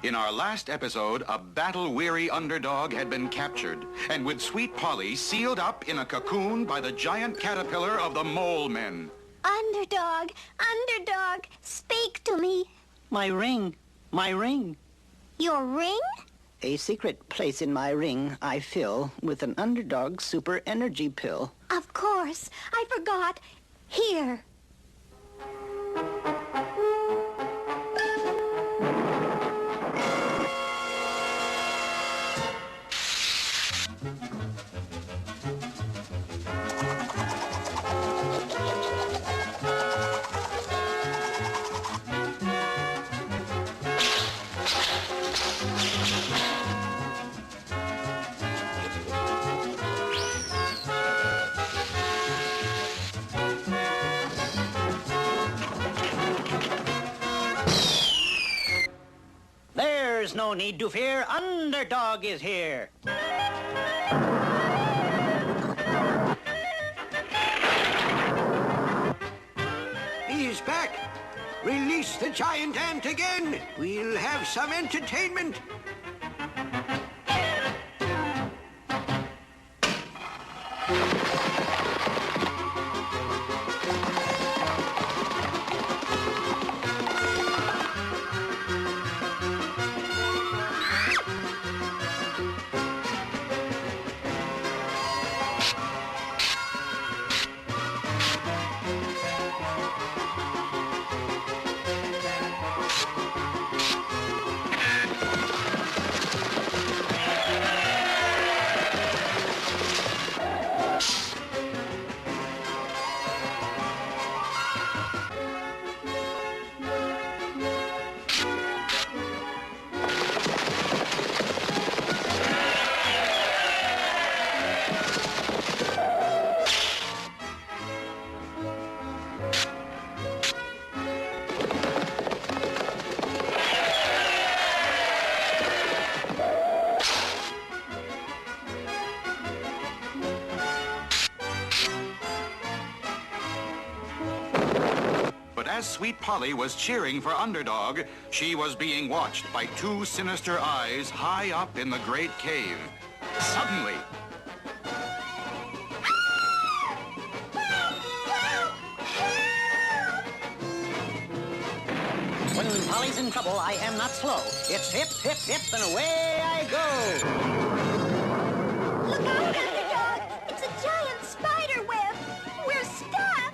In our last episode, a battle-weary underdog had been captured, and with Sweet Polly sealed up in a cocoon by the giant caterpillar of the Mole Men. Underdog, Underdog, speak to me. My ring, my ring. Your ring? A secret place in my ring I fill with an Underdog super energy pill. Of course, I forgot. Here. There's no need to fear. Underdog is here. He's back. Release the giant ant again. We'll have some entertainment. As Sweet Polly was cheering for Underdog, she was being watched by two sinister eyes high up in the great cave. Suddenly, When Polly's in trouble, I am not slow. It's hip, hip, hip, and away I go. Look out, Underdog! It's a giant spider web! We're stuck!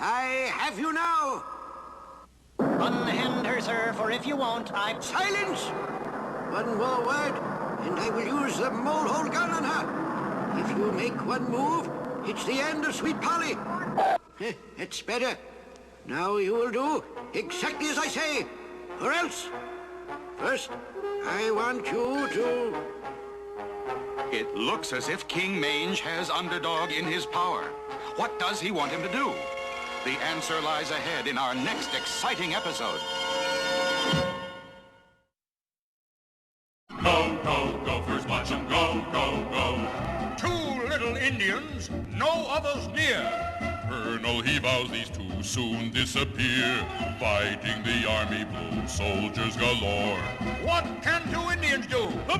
I have you now. Unhand her, sir, for if you won't, Silence! One more word, and I will use the mole-hole gun on her. If you make one move, it's the end of Sweet Polly. That's better. Now you will do exactly as I say, or else. First, I want you to... it looks as if King Mange has Underdog in his power. What does he want him to do? The answer lies ahead in our next exciting episode. Go, go, gophers, watch 'em go, go, go. Two little Indians, no others near. Colonel, he vows these two soon disappear. Fighting the army blue, soldiers galore. What can two Indians do? Go,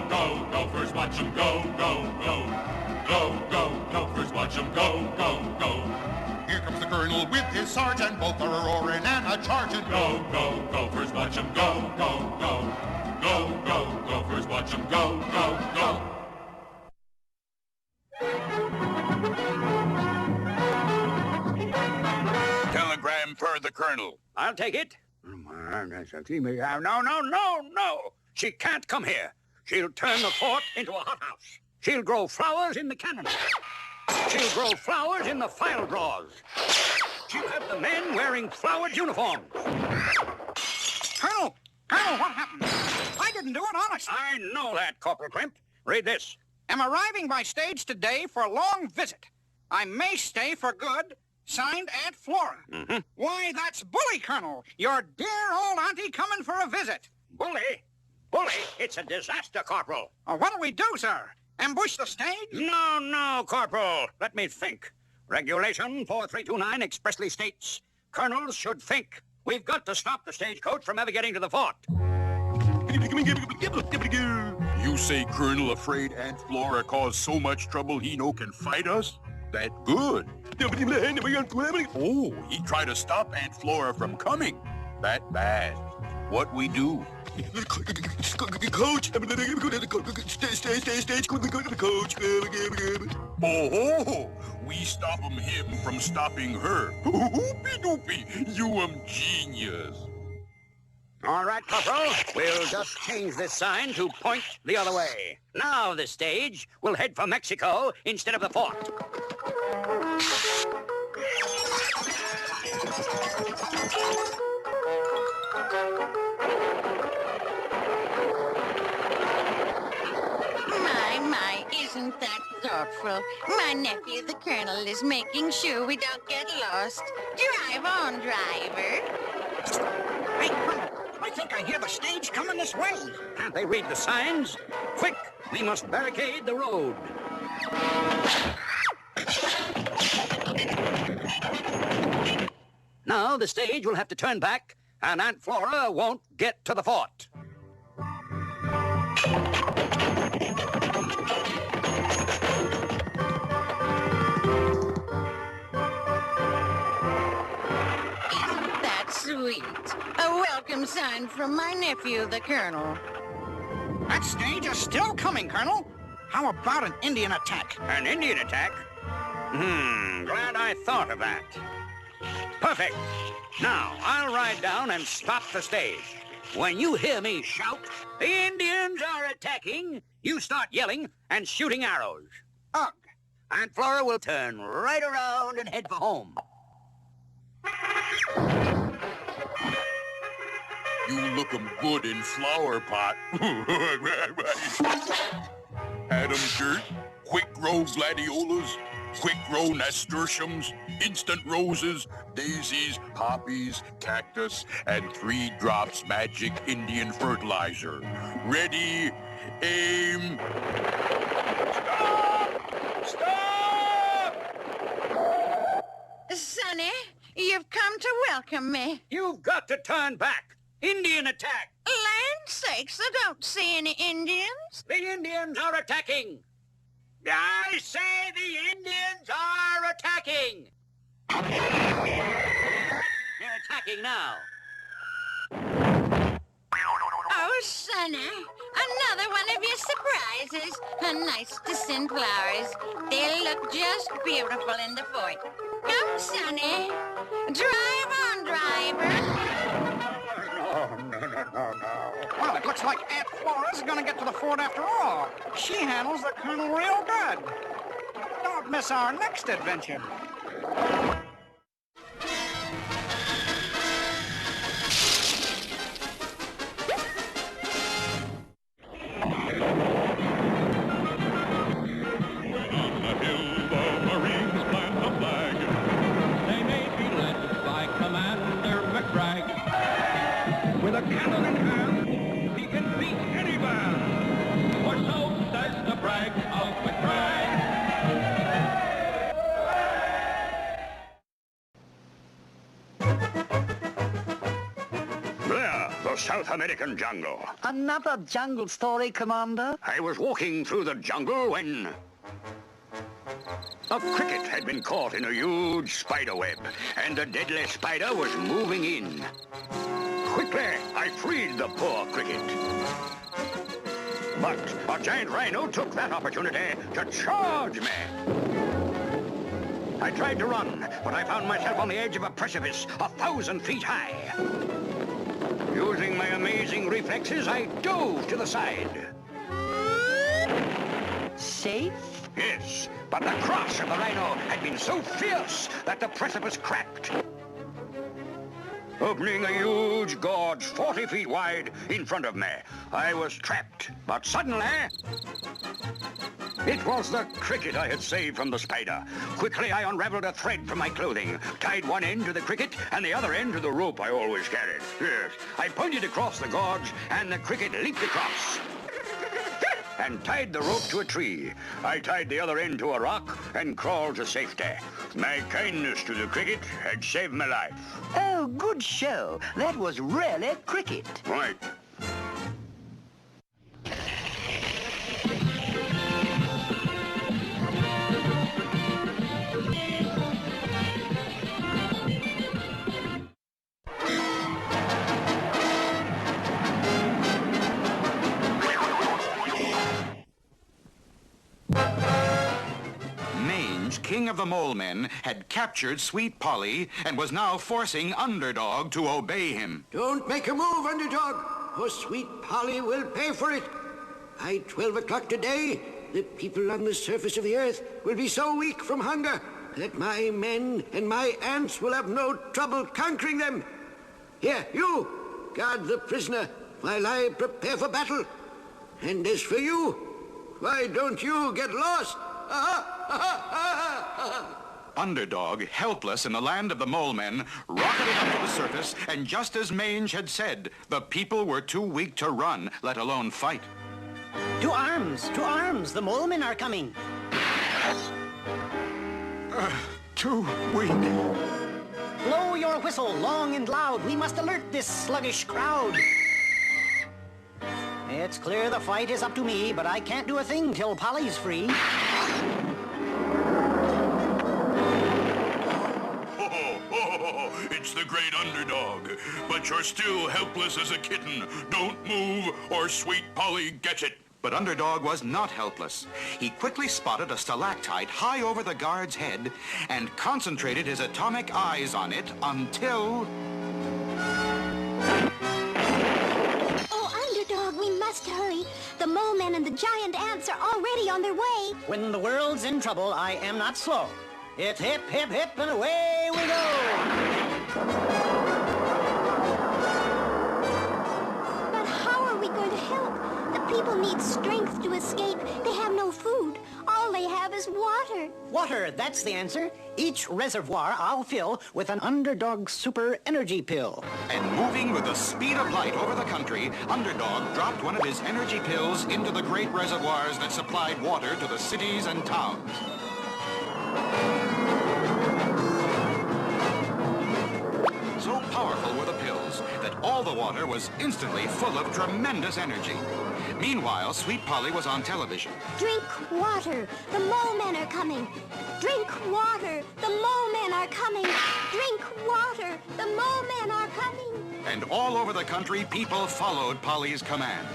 go, gophers, watch 'em go, go, go. Go, go, gophers, watch 'em go, go, go. Here comes the colonel with his sergeant, both are a-roaring and a-charging. Go, go, gophers, watch 'em go, go, go. Go, go, gophers, watch 'em go, go, go. Telegram per the Colonel. I'll take it. No. She can't come here. She'll turn the fort into a hothouse. She'll grow flowers in the cannon. She'll grow flowers in the file drawers. She'll have the men wearing flowered uniforms. Colonel, what happened? I didn't do it, honest. I know that, Corporal Crimp. Read this. Am arriving by stage today for a long visit. I may stay for good. Signed, Aunt Flora. Mm-hmm. Why, that's Bully, Colonel. Your dear old auntie coming for a visit. Bully? Bully? It's a disaster, Corporal. What'll we do, sir? Ambush the stage? No, Corporal. Let me think. Regulation 4329 expressly states, colonels should think. We've got to stop the stagecoach from ever getting to the fort. You say Colonel afraid Aunt Flora caused so much trouble he no can fight us? That good. Oh, he tried to stop Aunt Flora from coming. That bad. What we do? Coach, oh, we stop him from stopping her. Hoopy doopy, you genius. All right, Corporal. We'll just change this sign to point the other way. Now the stage will head for Mexico instead of the fort. My, isn't that thoughtful? My nephew, the Colonel, is making sure we don't get lost. Drive on, driver. Hey, Colonel, I think I hear the stage coming this way. Can't they read the signs? Quick, we must barricade the road. Now the stage will have to turn back, and Aunt Flora won't get to the fort. Isn't that sweet? A welcome sign from my nephew, the Colonel. That stage is still coming, Colonel. How about an Indian attack? An Indian attack? Glad I thought of that. Perfect. Now, I'll ride down and stop the stage. When you hear me shout, the Indians are attacking, you start yelling and shooting arrows. Ugh. Aunt Flora will turn right around and head for home. You look 'em good in flower pot. Adam dirt, quick grow gladiolas, quick grow nasturtiums, instant roses, daisies, poppies, cactus, and 3 drops magic Indian fertilizer. Ready, aim. Stop! Sonny, you've come to welcome me. You've got to turn back. Indian attack. Land sakes, I don't see any Indians. The Indians are attacking. I say the Indians are attacking. They're attacking now. Oh, Sonny, another one of your surprises. Nice to send flowers. They'll look just beautiful in the fort. Come, Sonny. Drive on, driver. No. Well, it looks like Aunt Flora's gonna get to the fort after all. She handles the Colonel real good. Don't miss our next adventure. With a cannon in hand, he can beat any man. For so says the brag of McBride. There, the South American jungle. Another jungle story, Commander? I was walking through the jungle when a cricket had been caught in a huge spider web, and the deadly spider was moving in. Quickly, I freed the poor cricket. But a giant rhino took that opportunity to charge me. I tried to run, but I found myself on the edge of a precipice 1,000 feet high. Using my amazing reflexes, I dove to the side. Safe? Yes, but the crush of the rhino had been so fierce that the precipice cracked, opening a huge gorge 40 feet wide in front of me. I was trapped, but suddenly... It was the cricket I had saved from the spider. Quickly, I unraveled a thread from my clothing, tied one end to the cricket and the other end to the rope I always carried. Yes, I pointed across the gorge, and the cricket leaped across and tied the rope to a tree. I tied the other end to a rock and crawled to safety. My kindness to the cricket had saved my life. Oh, good show. That was really cricket. Right. King of the Mole Men, had captured Sweet Polly and was now forcing Underdog to obey him. Don't make a move, Underdog, or Sweet Polly will pay for it. By 12 o'clock today, the people on the surface of the earth will be so weak from hunger that my men and my ants will have no trouble conquering them. Here, you, guard the prisoner while I prepare for battle. And as for you, why don't you get lost? Underdog, helpless in the land of the Mole Men, rocketed up to the surface, and just as Mange had said, the people were too weak to run, let alone fight. To arms! To arms! The Mole Men are coming! Too weak. Blow your whistle long and loud. We must alert this sluggish crowd. It's clear the fight is up to me, but I can't do a thing till Polly's free. It's the great Underdog, but you're still helpless as a kitten. Don't move, or Sweet Polly gets it. But Underdog was not helpless. He quickly spotted a stalactite high over the guard's head and concentrated his atomic eyes on it until... Oh, Underdog, we must hurry. The Mole Men and the giant ants are already on their way. When the world's in trouble, I am not slow. It's hip, hip, hip, and away we go! But how are we going to help? The people need strength to escape. They have no food. All they have is water. Water, that's the answer. Each reservoir I'll fill with an Underdog super energy pill. And moving with the speed of light over the country, Underdog dropped one of his energy pills into the great reservoirs that supplied water to the cities and towns. So powerful were the pills that all the water was instantly full of tremendous energy. Meanwhile, Sweet Polly was on television. Drink water. The Mole Men are coming. Drink water. The Mole Men are coming. Drink water. The Mole Men are coming. And all over the country, people followed Polly's command.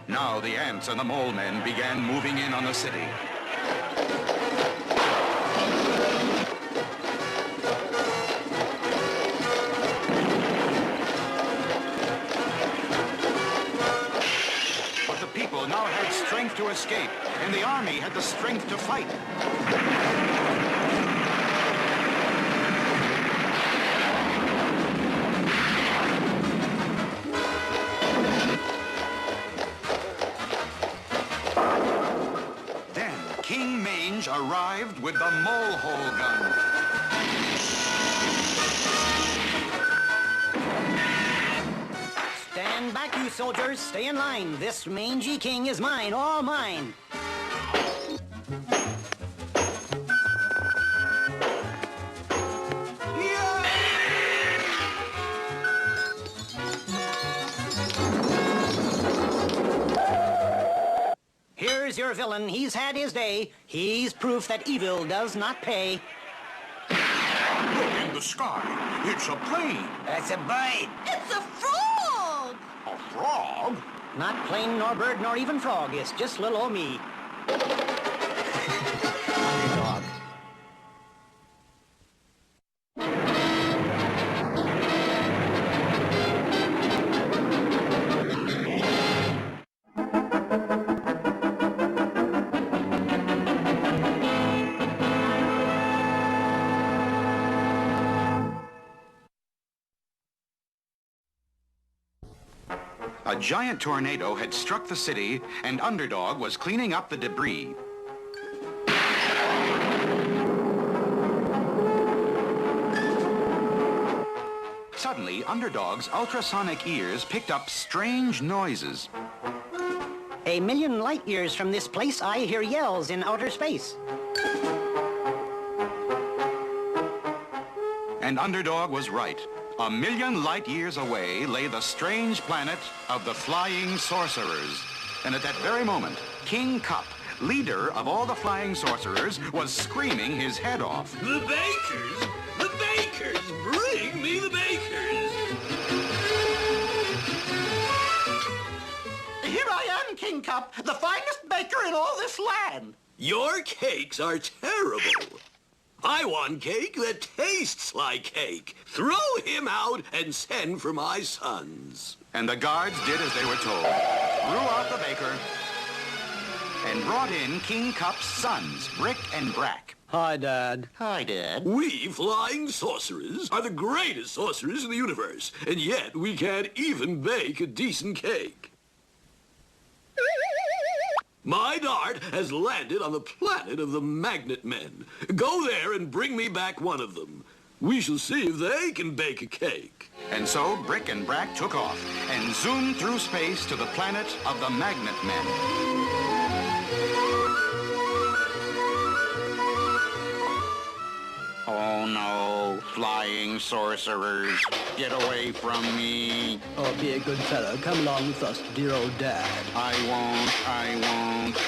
Now the ants and the Mole Men began moving in on the city. But the people now had strength to escape, and the army had the strength to fight. King Mange arrived with the mole hole gun. Stand back, you soldiers. Stay in line. This mangy king is mine, all mine. Here's your villain. He's had his day. He's proof that evil does not pay. Look in the sky. It's a plane. That's a bird. It's a frog! A frog? Not plane nor bird nor even frog. It's just little old me. A giant tornado had struck the city, and Underdog was cleaning up the debris. Suddenly, Underdog's ultrasonic ears picked up strange noises. A million light years from this place, I hear yells in outer space. And Underdog was right. A million light years away lay the strange planet of the Flying Sorcerers. And at that very moment, King Cup, leader of all the Flying Sorcerers, was screaming his head off. The bakers! The bakers! Bring me the bakers! Here I am, King Cup, the finest baker in all this land. Your cakes are terrible. I want cake that tastes like cake. Throw him out and send for my sons. And the guards did as they were told. Threw out the baker and brought in King Cup's sons, Brick and Brack. Hi, Dad. Hi, Dad. We flying sorcerers are the greatest sorcerers in the universe, and yet we can't even bake a decent cake. My dart has landed on the planet of the Magnet Men. Go there and bring me back one of them. We shall see if they can bake a cake. And so Brick and Brack took off and zoomed through space to the planet of the Magnet Men. Oh no, flying sorcerers, get away from me. Oh, be a good fellow. Come along with us, dear old Dad. I won't.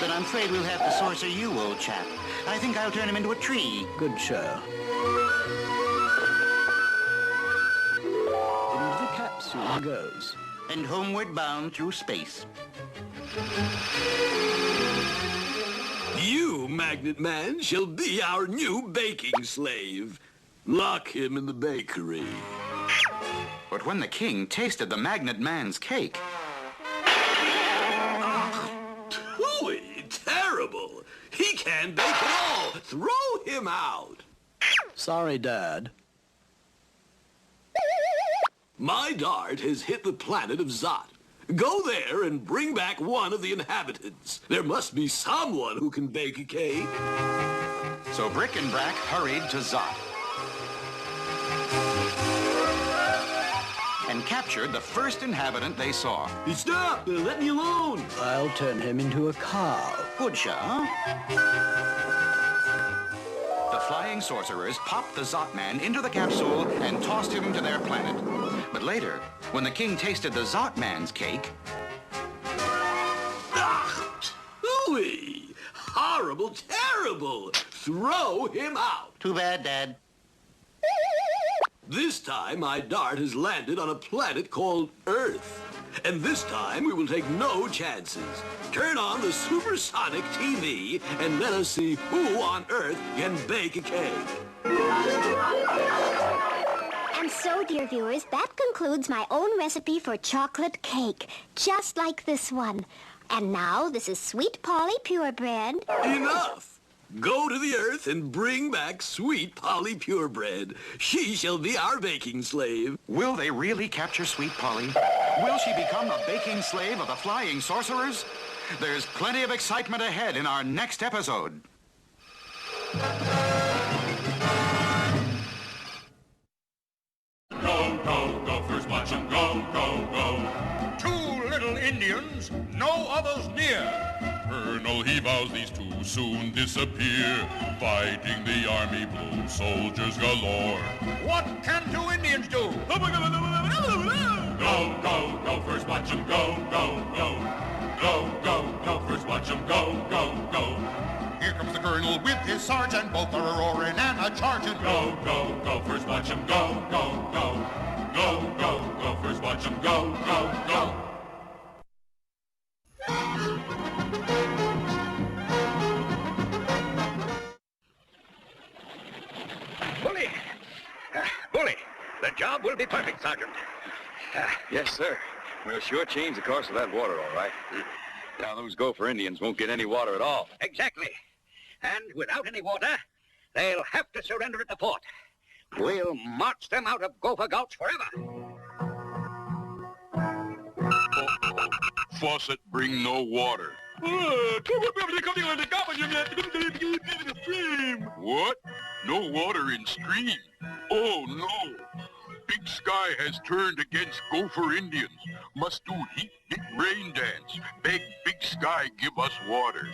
But I'm afraid we'll have to sorcer you, old chap. I think I'll turn him into a tree. Good show. Into the capsule he goes. And homeward bound through space. You, Magnet Man, shall be our new baking slave. Lock him in the bakery. But when the king tasted the Magnet Man's cake... Tooey, terrible. He can't bake at all. Throw him out. Sorry, Dad. My dart has hit the planet of Zot. Go there and bring back one of the inhabitants. There must be someone who can bake a cake. So Brick and Brack hurried to Zot and captured the first inhabitant they saw. Stop! Let me alone! I'll turn him into a cow. Good shot. The flying sorcerers popped the Zot Man into the capsule and tossed him to their planet. But later, when the king tasted the Zot Man's cake... Tooey! Horrible, terrible! Throw him out! Too bad, Dad. This time, my dart has landed on a planet called Earth. And this time, we will take no chances. Turn on the supersonic TV and let us see who on Earth can bake a cake. And so, dear viewers, that concludes my own recipe for chocolate cake, just like this one. And now, this is Sweet Polly Purebred. Enough! Go to the Earth and bring back Sweet Polly Purebred. She shall be our baking slave. Will they really capture Sweet Polly? Will she become a baking slave of the Flying Sorcerers? There's plenty of excitement ahead in our next episode. Go, go, gophers, watch 'em go, go, go. Two little Indians, no others near. Colonel, he vows these two soon disappear. Fighting the army blue, soldiers galore. What can two Indians do? Go, go, gophers, watch 'em go, go, go. Go, go, gophers, watch 'em go, go, go. Here comes the colonel with his sergeant, both are a-roaring and a-charging. Go, go, gophers, watch 'em go, go, go. Go, go, gophers, watch 'em go, go, go. Bully! Bully! The job will be perfect, Sergeant. Yes, sir. We'll sure change the course of that water, all right. Now, those Gopher Indians won't get any water at all. Exactly. And without any water, they'll have to surrender at the fort. We'll march them out of Gopher Gulch forever. Faucet bring no water. What? No water in stream? Oh, no. Big Sky has turned against Gopher Indians. Must do heat, big rain dance. Beg Big Sky give us water.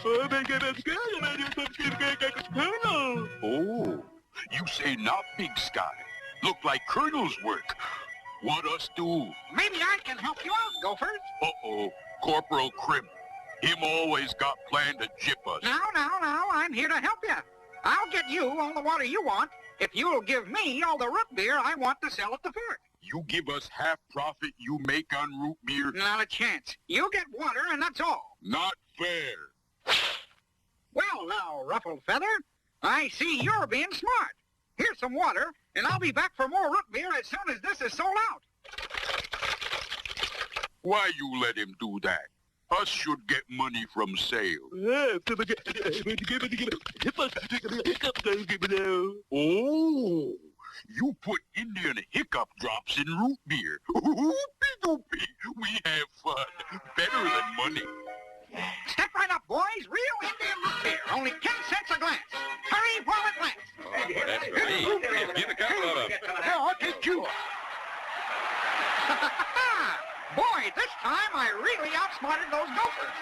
Oh, you say not Big Sky. Look like Colonel's work. What us do? Maybe I can help you out, Gophers. Uh-oh, Corporal Crimp. Him always got planned to jip us. Now, I'm here to help you. I'll get you all the water you want if you'll give me all the root beer I want to sell at the fort. You give us half profit you make on root beer? Not a chance. You get water and that's all. Not fair. Well, now, Ruffled Feather, I see you're being smart. Here's some water, and I'll be back for more root beer as soon as this is sold out. Why you let him do that? Us should get money from sales. Oh, you put Indian hiccup drops in root beer. Oopie-doopie. We have fun. Better than money. Step right up, boys. Real Indian root beer. Only 10 cents a glass. Hurry while it lasts. Oh, that's right. Give a couple of them. Yeah, I'll take two. Boy, this time I really outsmarted those Gophers.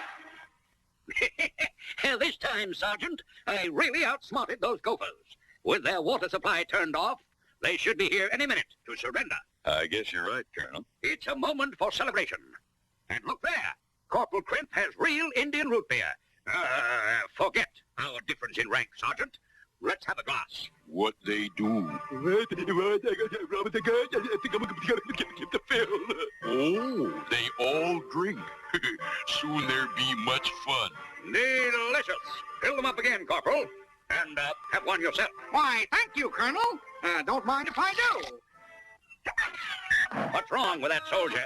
This time, Sergeant, I really outsmarted those Gophers. With their water supply turned off, they should be here any minute to surrender. I guess you're right, Colonel. It's a moment for celebration. And look there. Corporal Crimp has real Indian root beer. Forget our difference in rank, Sergeant. Let's have a glass. What they do? Oh, they all drink. Soon there be much fun. Delicious. Fill them up again, Corporal. And have one yourself. Why, thank you, Colonel. Don't mind if I do. What's wrong with that soldier?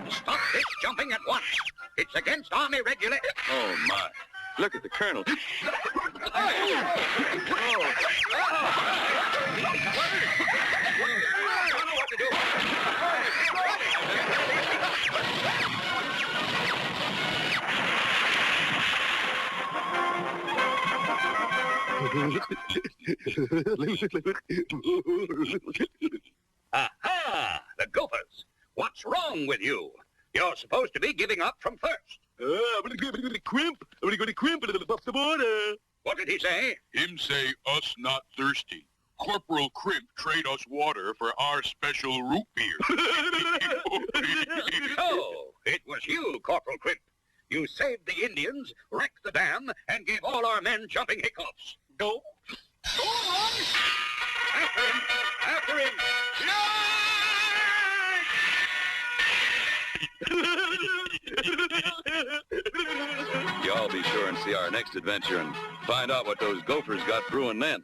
Stop this jumping at once. It's against Army regulations. Oh, my. Look at the Colonel. Aha! The Gophers. What's wrong with you? You're supposed to be giving up from first. I'm gonna crimp. I'm gonna crimp a little above the border. What did he say? Him say us not thirsty. Corporal Crimp trade us water for our special root beer. Oh, it was you, Corporal Crimp. You saved the Indians, wrecked the dam, and gave all our men jumping hiccups. Go on! After him! After him! Y'all be sure and see our next adventure and find out what those Gophers got brewing then.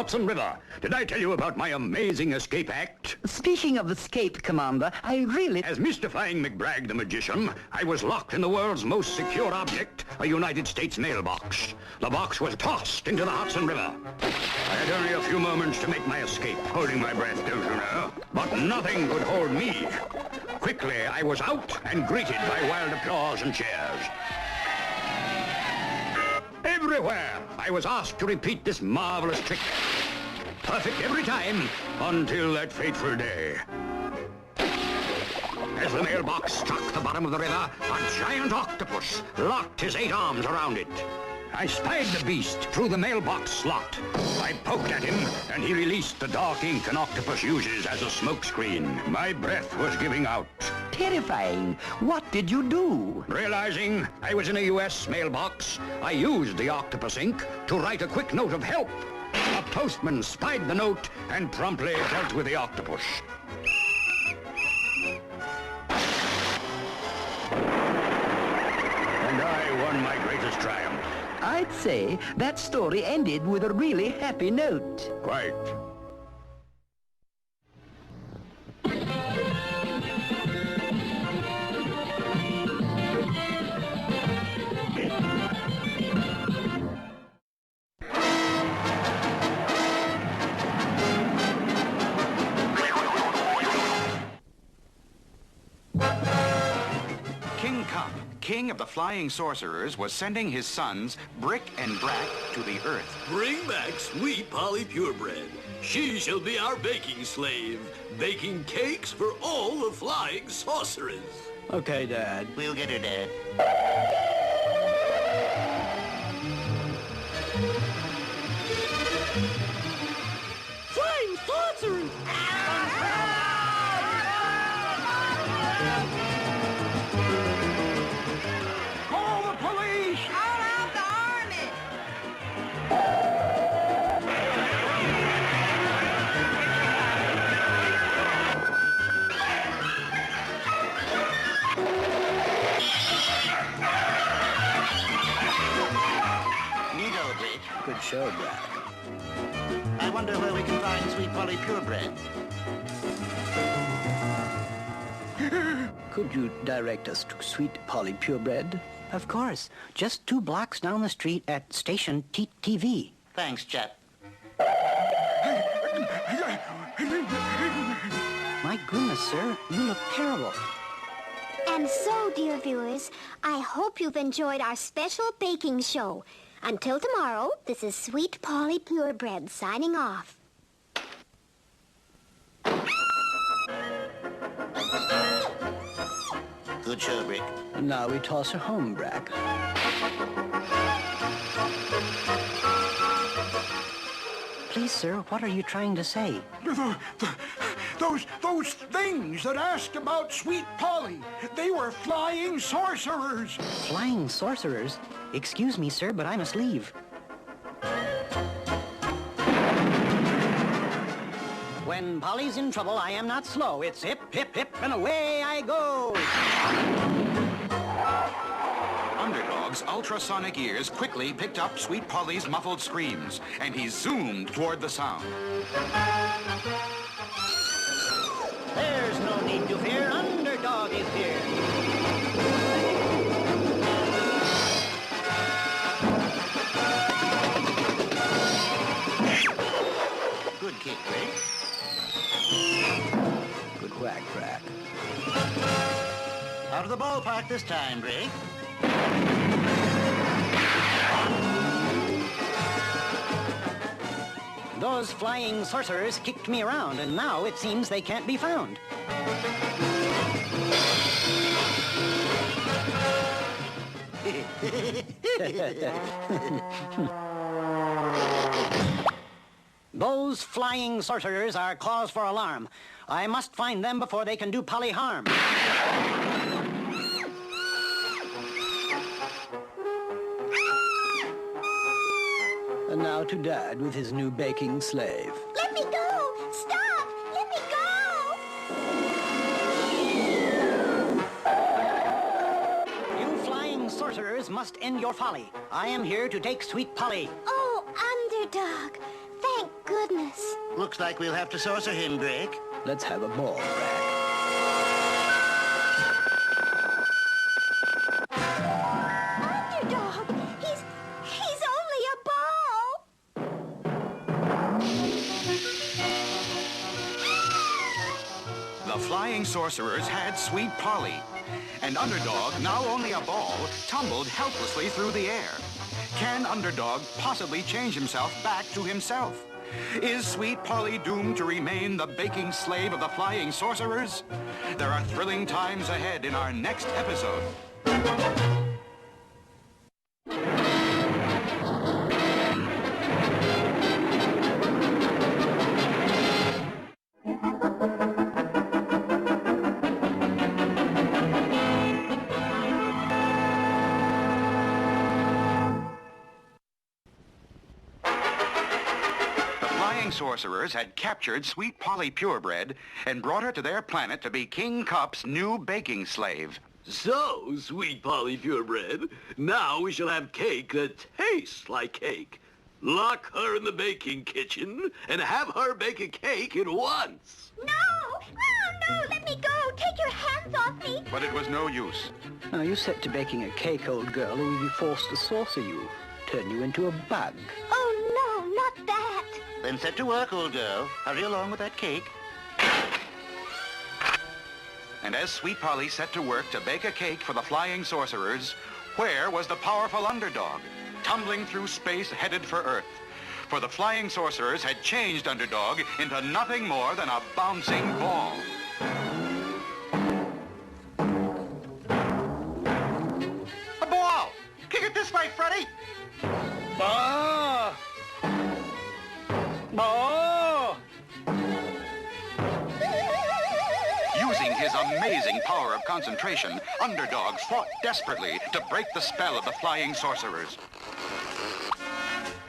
Hudson River. Did I tell you about my amazing escape act? Speaking of escape, Commander, I really... As mystifying McBragg the magician, I was locked in the world's most secure object, a United States mailbox. The box was tossed into the Hudson River. I had only a few moments to make my escape, holding my breath, don't you know? But nothing could hold me. Quickly, I was out and greeted by wild applause and cheers. Everywhere, I was asked to repeat this marvelous trick. Perfect every time, until that fateful day. As the mailbox struck the bottom of the river, a giant octopus locked his 8 arms around it. I spied the beast through the mailbox slot. I poked at him, and he released the dark ink an octopus uses as a smokescreen. My breath was giving out. terrifying. What did you do? Realizing I was in a U.S. mailbox, I used the octopus ink to write a quick note of help. A postman spied the note and promptly dealt with the octopus. And I won my greatest triumph. I'd say that story ended with a really happy note. Quite. King Cup, king of the flying sorcerers, was sending his sons, Brick and Brack, to the earth. Bring back Sweet Polly Purebred. She shall be our baking slave, baking cakes for all the flying sorcerers. Okay, Dad. We'll get her, Dad. Flying sorcerers! Call the police! Call out the army! Neato, Brick. Good show, Brack. I wonder where we can find Sweet Polly Purebred. Could you direct us to Sweet Polly Purebred? Of course. Just 2 blocks down the street at Station TV. Thanks, chap. My goodness, sir. You look terrible. And so, dear viewers, I hope you've enjoyed our special baking show. Until tomorrow, this is Sweet Polly Purebred signing off. Good show, Brick. And now we toss her home, Brack. Please, sir, what are you trying to say? Those things that asked about Sweet Polly, they were flying sorcerers. Flying sorcerers? Excuse me, sir, but I must leave. When Polly's in trouble, I am not slow. It's hip, hip, hip, and away I go. Underdog's ultrasonic ears quickly picked up Sweet Polly's muffled screams, and he zoomed toward the sound. There's no need to fear. Underdog is here. Good kick, Rick. Good whack, Brack. Out of the ballpark this time, Brick. Those flying sorcerers kicked me around, and now it seems they can't be found. Those flying sorcerers are cause for alarm. I must find them before they can do Polly harm. And now to Dad with his new baking slave. Let me go! Stop! Let me go! You flying sorcerers must end your folly. I am here to take Sweet Polly. Oh, Underdog. Thank goodness. Looks like we'll have to sorcerer him, Brick. Let's have a ball, Brack. Underdog! He's only a ball! The flying sorcerers had Sweet Polly, and Underdog, now only a ball, tumbled helplessly through the air. Can Underdog possibly change himself back to himself? Is Sweet Polly doomed to remain the baking slave of the flying sorcerers? There are thrilling times ahead in our next episode. sorcerers had captured Sweet Polly Purebred and brought her to their planet to be King Cup's new baking slave. So, Sweet Polly Purebred, now we shall have cake that tastes like cake. Lock her in the baking kitchen and have her bake a cake at once. No! Oh, no! Let me go! Take your hands off me! But it was no use. Now, you set to baking a cake, old girl, or we'll be forced to saucer you. Turn you into a bug. Oh, no, not that. Then set to work, old girl. Hurry along with that cake. And as Sweet Polly set to work to bake a cake for the flying sorcerers, where was the powerful Underdog, tumbling through space headed for Earth? For the flying sorcerers had changed Underdog into nothing more than a bouncing ball. A ball! Kick it this way, Freddy! Oh! Oh! Using his amazing power of concentration, Underdog fought desperately to break the spell of the flying sorcerers.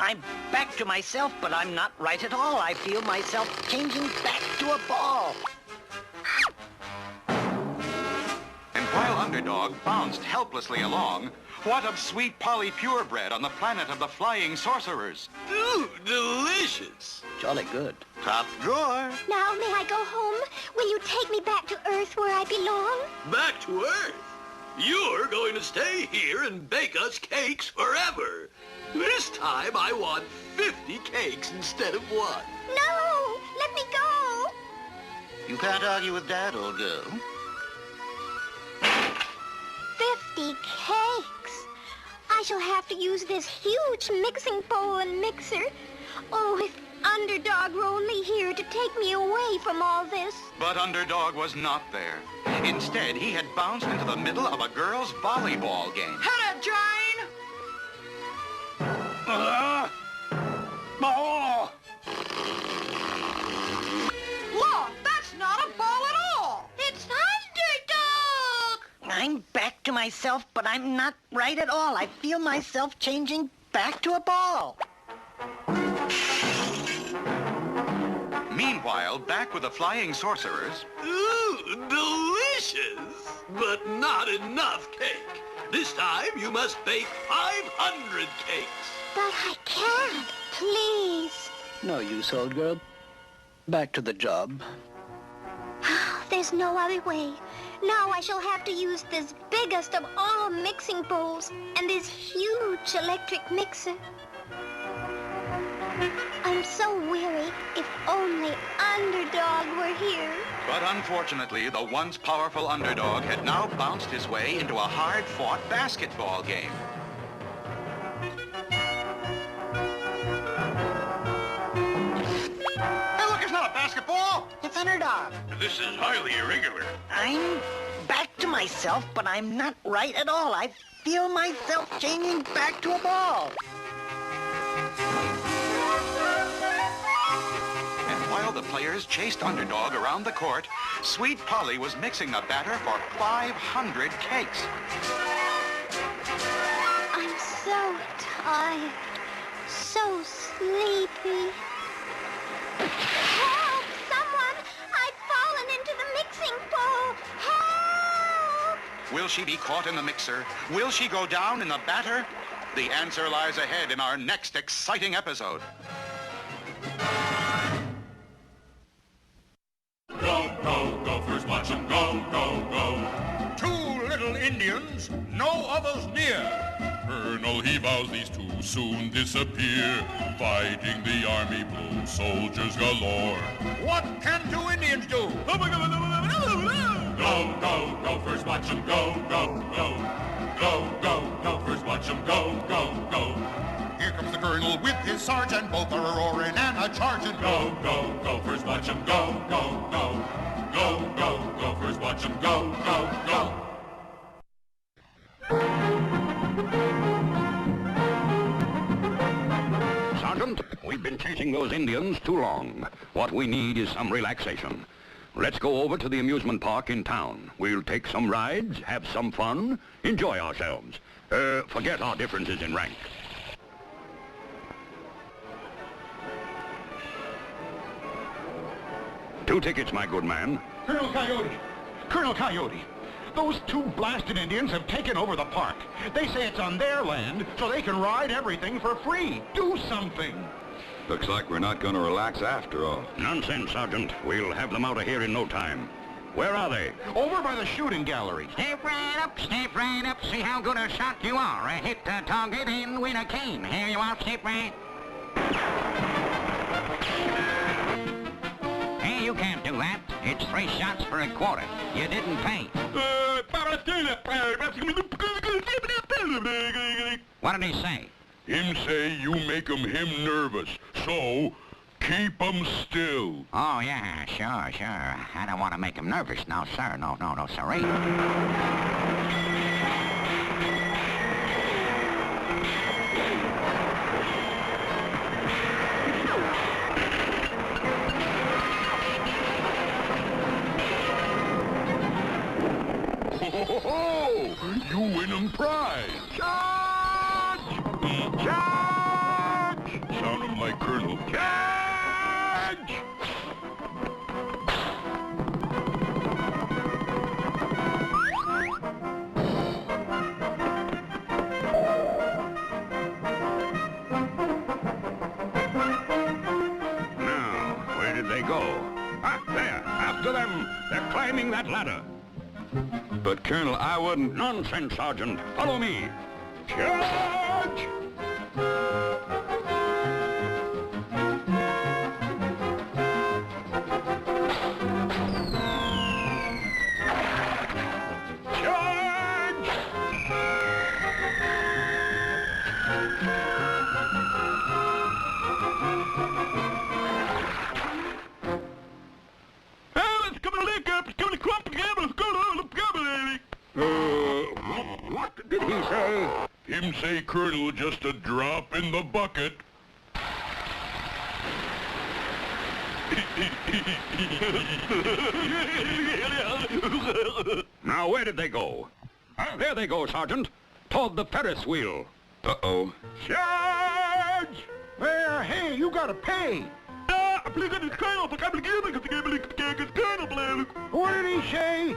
I'm back to myself, but I'm not right at all. I feel myself changing back to a ball. And while Underdog bounced helplessly along, what of Sweet Polly Purebred on the planet of the flying sorcerers? Ooh, delicious. Jolly good. Top drawer. Now, may I go home? Will you take me back to Earth where I belong? Back to Earth? You're going to stay here and bake us cakes forever. This time I want 50 cakes instead of 1. No! Let me go! You can't argue with Dad, old girl. 50 cakes. I shall have to use this huge mixing bowl and mixer. Oh, if Underdog were only here to take me away from all this. But Underdog was not there. Instead, he had bounced into the middle of a girls' volleyball game. Hit it, Jane! Oh! Look, that's not a ball at all! It's Underdog! I'm back to myself, but I'm not right at all. I feel myself changing back to a ball. Meanwhile, back with the flying sorcerers... Ooh, delicious! But not enough cake. This time you must bake 500 cakes. But I can't. Please. No use, old girl. Back to the job. There's no other way. Now I shall have to use this biggest of all mixing bowls and this huge electric mixer. I'm so weary. If only Underdog were here. But unfortunately, the once powerful Underdog had now bounced his way into a hard-fought basketball game. Hey, look, it's not a basketball! It's Underdog. This is highly irregular. I'm back to myself, but I'm not right at all. I feel myself changing back to a ball. While the players chased Underdog around the court, Sweet Polly was mixing the batter for 500 cakes. I'm so tired, so sleepy. Help! Someone! I've fallen into the mixing bowl! Help! Will she be caught in the mixer? Will she go down in the batter? The answer lies ahead in our next exciting episode. Go, go, gophers, watch 'em go, go, go. 2 little Indians, no others near. Colonel, he vows these 2 soon disappear. Fighting the army blue, soldiers galore. What can 2 Indians do? Go, go, gophers, watch 'em go, go, go. Go, go, gophers, watch 'em go, go, go. Here comes the colonel with his sergeant, both are roaring and a charging. Go, go, gophers, watch 'em go, go, go. Go, go, gophers, watch 'em go, go, go. Sergeant, we've been chasing those Indians too long. What we need is some relaxation. Let's go over to the amusement park in town. We'll take some rides, have some fun, enjoy ourselves. Forget our differences in rank. 2 tickets, my good man. Colonel Coyote! Colonel Coyote! Those 2 blasted Indians have taken over the park. They say it's on their land, so they can ride everything for free. Do something! Looks like we're not going to relax after all. Nonsense, Sergeant. We'll have them out of here in no time. Where are they? Over by the shooting gallery. Step right up, see how good a shot you are. Hit the target and win a cane. Here you are, step right. Hey, you can't do that. It's 3 shots for a quarter. You didn't pay. What did he say? Him say you make him nervous, so keep 'em still. Oh, yeah, sure. I don't want to make him nervous. No, sir. No, sorry. Ho! You win 'em prize. Charge! Sounded like Colonel. Charge! Now, where did they go? Ah, there, after them. They're climbing that ladder. But, Colonel, I wouldn't... Nonsense, Sergeant. Follow me. Charge! What did he say? Him say Colonel just a drop in the bucket. Now, where did they go? There they go, Sergeant. Toward the Ferris wheel. Uh-oh. Charge! There, hey, you gotta pay. What did he say?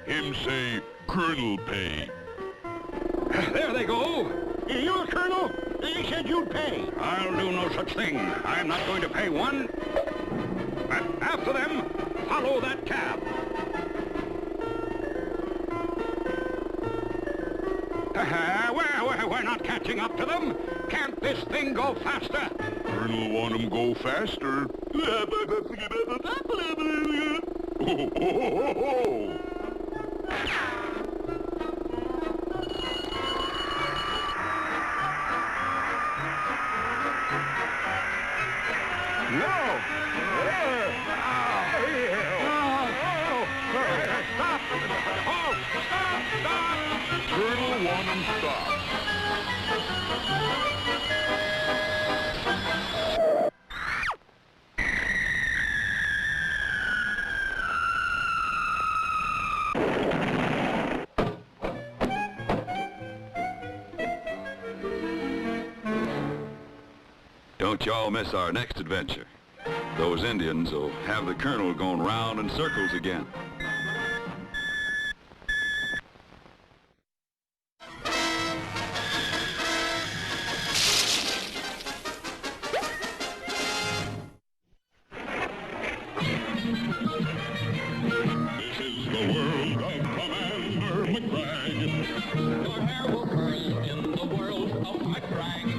Him say Colonel pay. There they go. You're the Colonel? He said you'd pay. I'll do no such thing. I'm not going to pay one. But after them, follow that cab. We're not catching up to them. Can't this thing go faster? Colonel want 'em go faster. Colonel want 'em stopped. Don't y'all miss our next adventure. Those Indians will have the Colonel going round in circles again. This is the world of Commander McBride. The hair will curl in the world of McBride.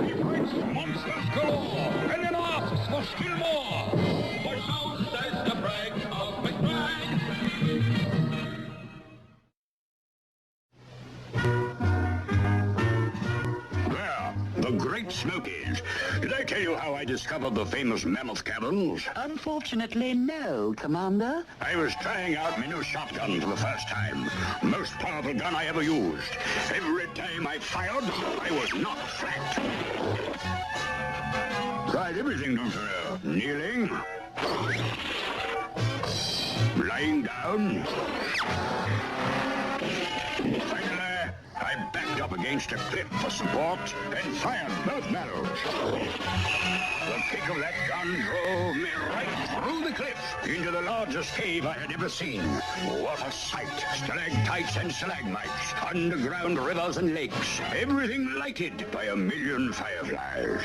He fights monsters galore, and in asks for still more. For so says the brag of McBride. There, the Great Smokies. Did I tell you how I discovered the famous Mammoth Caverns? Unfortunately, no, Commander. I was trying out my new shotgun for the first time. Most powerful gun I ever used. Every time I fired, I was knocked flat. Tried everything, don't you know? Kneeling. Lying down. Finally, I I backed up against a cliff for support and fired both barrels. The kick of that gun drove me right through the cliff into the largest cave I had ever seen. What a sight! Stalactites and stalagmites, underground rivers and lakes, everything lighted by a million fireflies.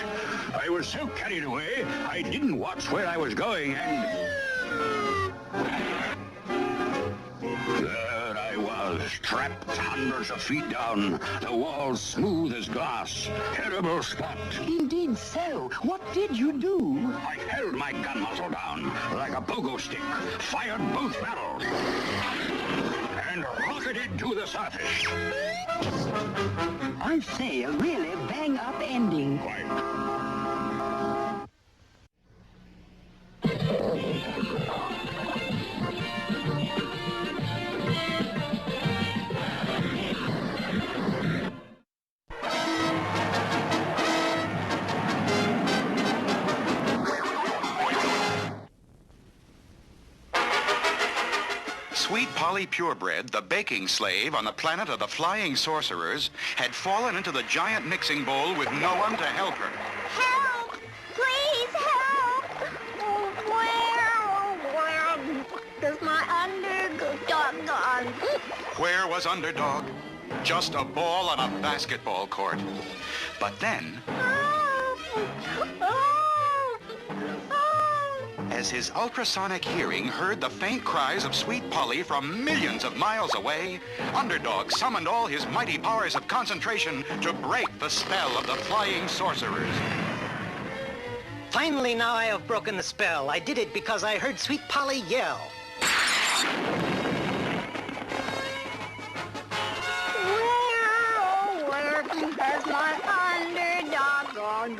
I was so carried away, I didn't watch where I was going, and there I was, trapped hundreds of feet down, the walls smooth as glass. Terrible spot. Indeed so. What did you do? I held my gun muzzle down like a pogo stick, fired both barrels, and rocketed to the surface. I say, a really bang-up ending. Quite. Sweet Polly Purebred, the baking slave on the planet of the flying sorcerers, had fallen into the giant mixing bowl with no one to help her. Help! Please help! Where is my underdog gone? Where was Underdog? Just a ball on a basketball court. But then, as his ultrasonic hearing heard the faint cries of Sweet Polly from millions of miles away, Underdog summoned all his mighty powers of concentration to break the spell of the flying sorcerers. Finally, now I have broken the spell. I did it because I heard Sweet Polly yell. Where has my underdog gone?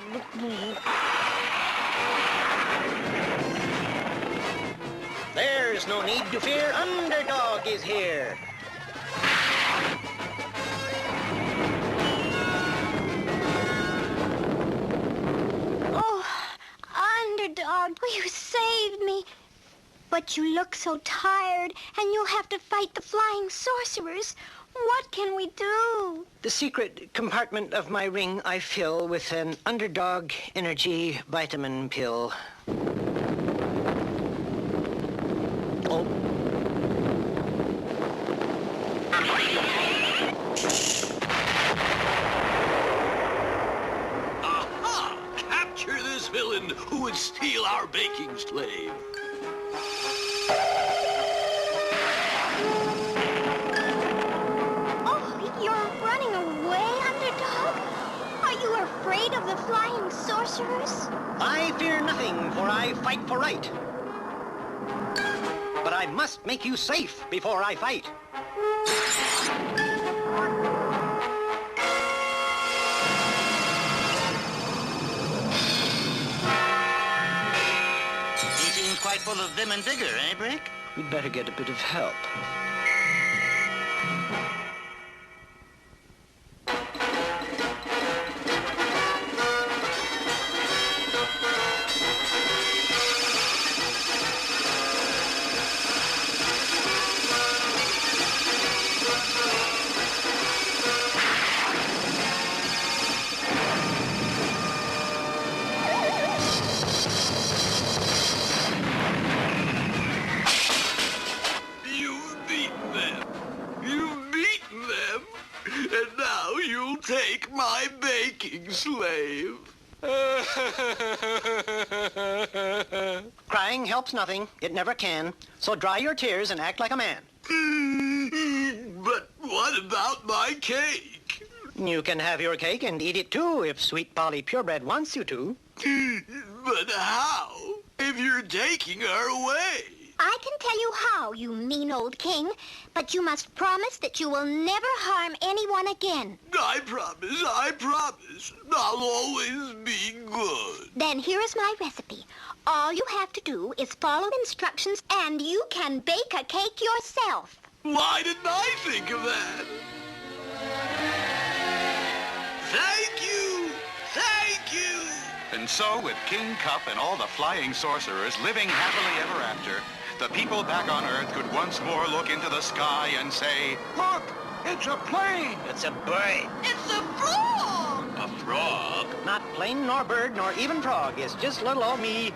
There's no need to fear. Underdog is here. Oh, Underdog, you saved me. But you look so tired, and you'll have to fight the flying sorcerers. What can we do? The secret compartment of my ring I fill with an Underdog energy vitamin pill. Oh. Aha! Capture this villain who would steal our baking slave. Oh, you're running away, Underdog? Are you afraid of the flying sorcerers? I fear nothing, for I fight for right. But I must make you safe before I fight. He seems quite full of vim and vigor, eh, Brick? We'd better get a bit of help. Take my baking slave. Crying helps nothing. It never can. So dry your tears and act like a man. But what about my cake? You can have your cake and eat it too if Sweet Polly Purebred wants you to. But how? If you're taking her away. I can tell you how, you mean old king, but you must promise that you will never harm anyone again. I promise. I'll always be good. Then here is my recipe. All you have to do is follow instructions and you can bake a cake yourself. Why didn't I think of that? Thank you! Thank you! And so, with King Cup and all the flying sorcerers living happily ever after, the people back on Earth could once more look into the sky and say, "Look, It's a plane. It's a bird. It's a frog! A frog? Not plane, nor bird, nor even frog. It's just little old me.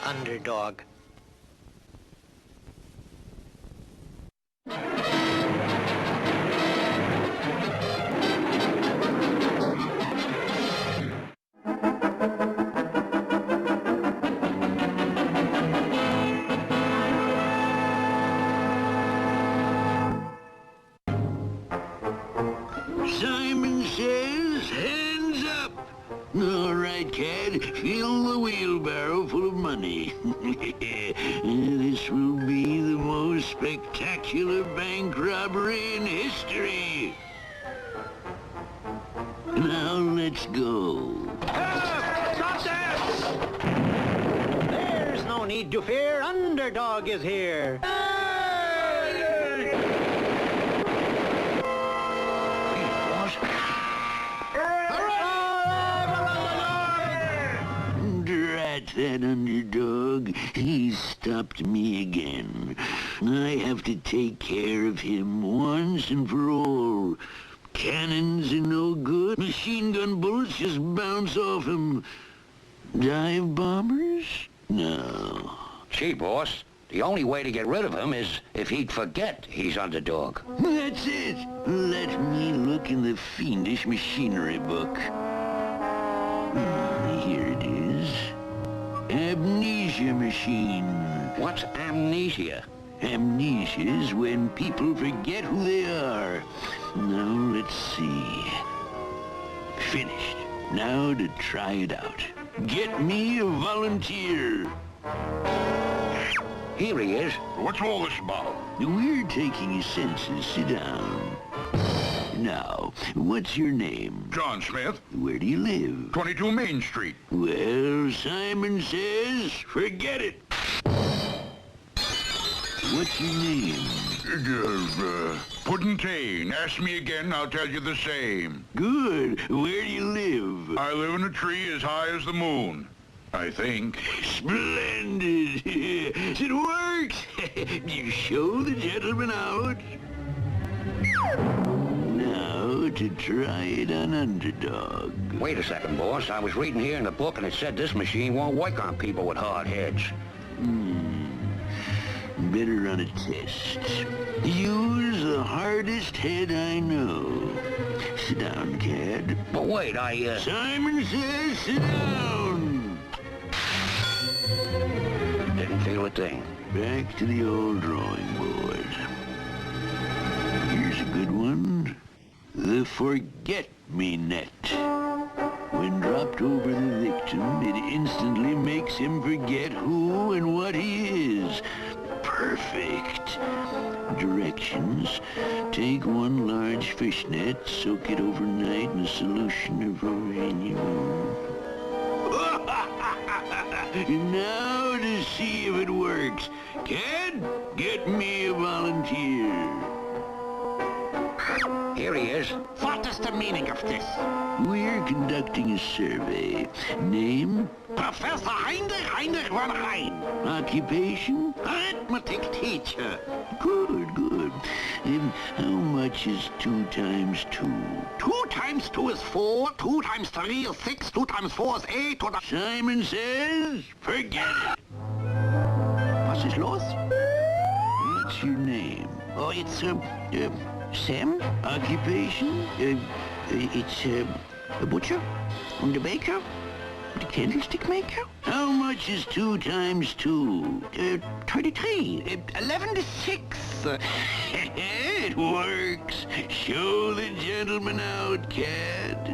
Underdog. Simon says, hands up. All right, Cad, fill the wheelbarrow full of money. This will be the most spectacular bank robbery in history. Now let's go. Stop there! There's no need to fear. Underdog is here. Drat that underdog. He stopped me again. I have to take care of him once and for all. Cannons are no good. Machine gun bullets just bounce off him. Dive bombers? No. Gee, boss, the only way to get rid of him is if he'd forget he's Underdog. That's it. Let me look in the fiendish machinery book. Here it is. Amnesia machine. What's amnesia? Amnesia is when people forget who they are. Now, let's see. Finished. Now to try it out. Get me a volunteer. Here he is. What's all this about? We're taking your senses. Sit down. Now, what's your name? John Smith. Where do you live? 22 Main Street. Well, Simon says, forget it. What's your name? Puddintain. Ask me again, I'll tell you the same. Good. Where do you live? I live in a tree as high as the moon. I think. Splendid. It works. You show the gentleman out. Now to try it on Underdog. Wait a second, boss. I was reading here in the book and it said this machine won't work on people with hard heads. Better run a test. Use the hardest head I know. Sit down, Cad. But wait, Simon says sit down! Didn't feel a thing. Back to the old drawing board. Here's a good one. The forget-me-net. When dropped over the victim, it instantly makes him forget who and what he is. Perfect. Directions. Take one large fishnet, soak it overnight in a solution of Now to see if it works. Cad, get me a volunteer. Here he is. What is the meaning of this? We're conducting a survey. Name? Professor Heinrich von Rhein. Occupation? Arithmetic teacher. Good, good. How much is 2 times 2? 2 times 2 is 4. 2 times 3 is 6. 2 times 4 is 8. Simon says, forget it. Was ist los? What's your name? Oh, it's, Sam. Occupation? It's, a butcher. And a baker. The candlestick maker. How much is 2 times 2? 23. 11 to 6. It works. Show the gentleman out, Cad.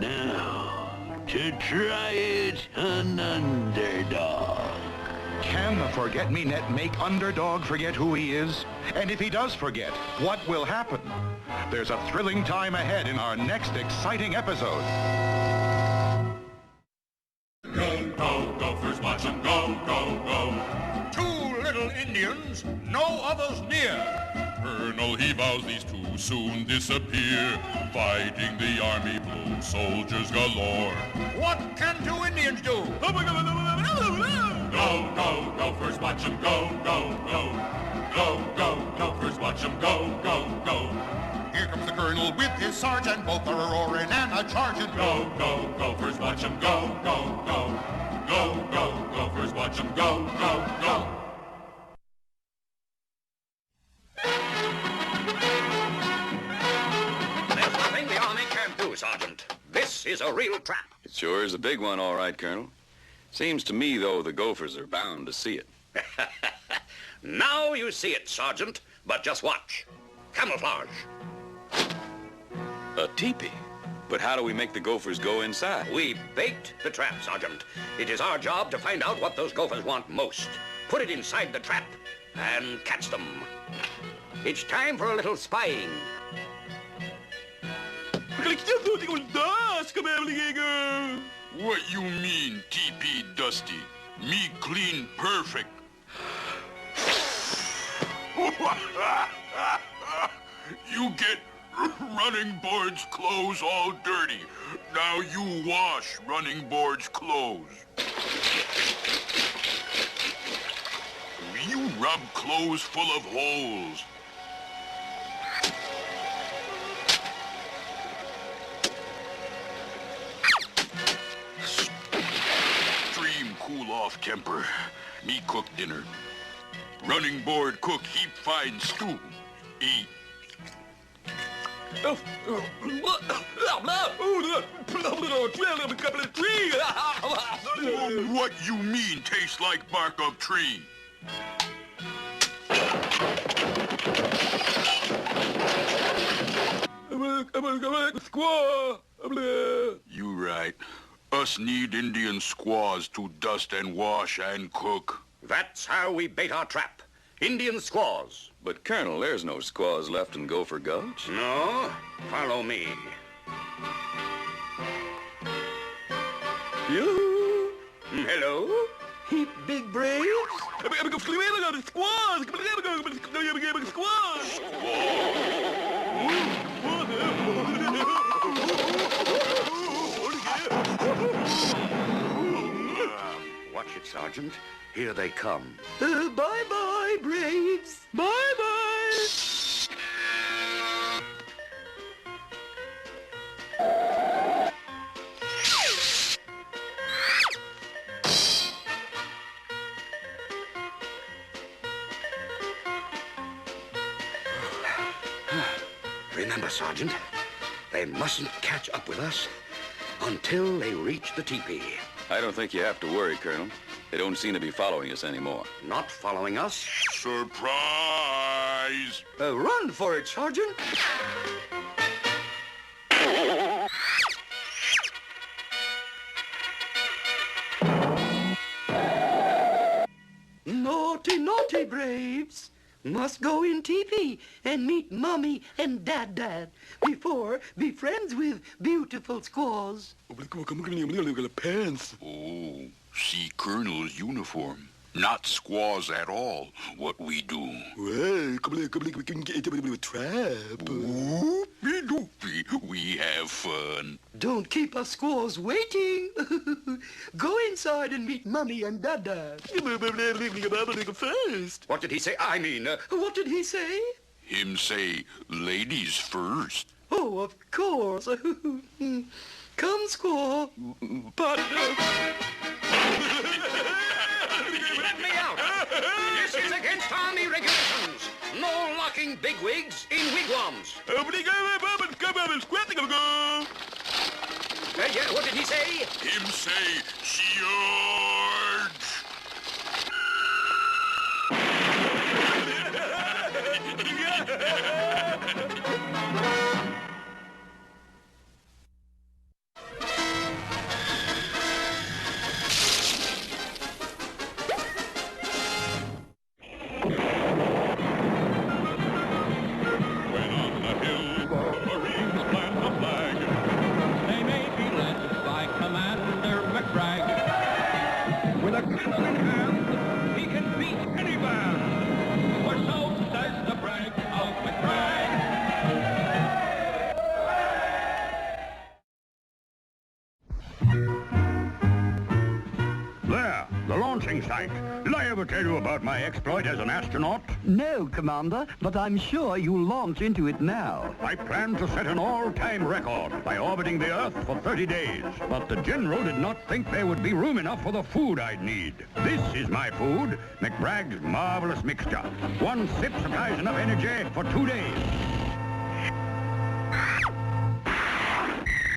Now, to try it on Underdog. Can the forget-me-net make Underdog forget who he is? And if he does forget, what will happen? There's a thrilling time ahead in our next exciting episode. Go, go, gophers, watch 'em go, go, go. 2 little Indians, no others near. Colonel, he vows these 2 soon disappear. Fighting the army blue, soldiers galore. What can 2 Indians do? Go, go, gophers, watch 'em go, go, go. Go, go, gophers, watch 'em go, go, go. Here comes the colonel with his sergeant, both are a-roaring and a-charging. Go, go, gophers, watch 'em go, go, go. Go, go, gophers, watch 'em go, go, go. There's nothing the Army can't do, Sergeant. This is a real trap. It sure is a big one, all right, Colonel. Seems to me, though, the gophers are bound to see it. Now you see it, Sergeant, but just watch. Camouflage. A teepee? But how do we make the gophers go inside? We bait the trap, Sergeant. It is our job to find out what those gophers want most. Put it inside the trap and catch them. It's time for a little spying. What you mean, TP Dusty? Me clean perfect. You get Running Board's clothes all dirty. Now you wash Running Board's clothes. You rub clothes full of holes. Stream cool off temper. Me cook dinner. Running Board cook heap fine stew. Eat. What you mean tastes like bark of tree? You right. Us need Indian squaws to dust and wash and cook. That's how we bait our trap. Indian squaws. But, Colonel, there's no squaws left in Gopher Gulch. No? Follow me. You? Hello? Heap big braves? Watch it, Sergeant. Here they come. Bye-bye, braves. Bye-bye. Remember, Sergeant, they mustn't catch up with us until they reach the teepee. I don't think you have to worry, Colonel. They don't seem to be following us anymore. Not following us? Surprise! Run for it, Sergeant. Naughty, naughty braves. Must go in teepee and meet Mommy and Dad before be friends with beautiful squaws. Pants. Oh, see Colonel's uniform. Not squaws at all, what we do. Well, trap. Whoopie-doopie, we have fun. Don't keep us squaws waiting. Go inside and meet Mommy and Dada. First. What did he say? What did he say? Him say, ladies first. Oh, of course. Come, squaw. Let me out! This is against Army regulations. No locking bigwigs in wigwams. Yeah, what did he say? Him say, George. laughing sight. Did I ever tell you about my exploit as an astronaut? No, Commander, but I'm sure you'll launch into it now. I plan to set an all-time record by orbiting the Earth for 30 days. But the General did not think there would be room enough for the food I'd need. This is my food, McBragg's marvelous mixture. One sip supplies enough energy for 2 days.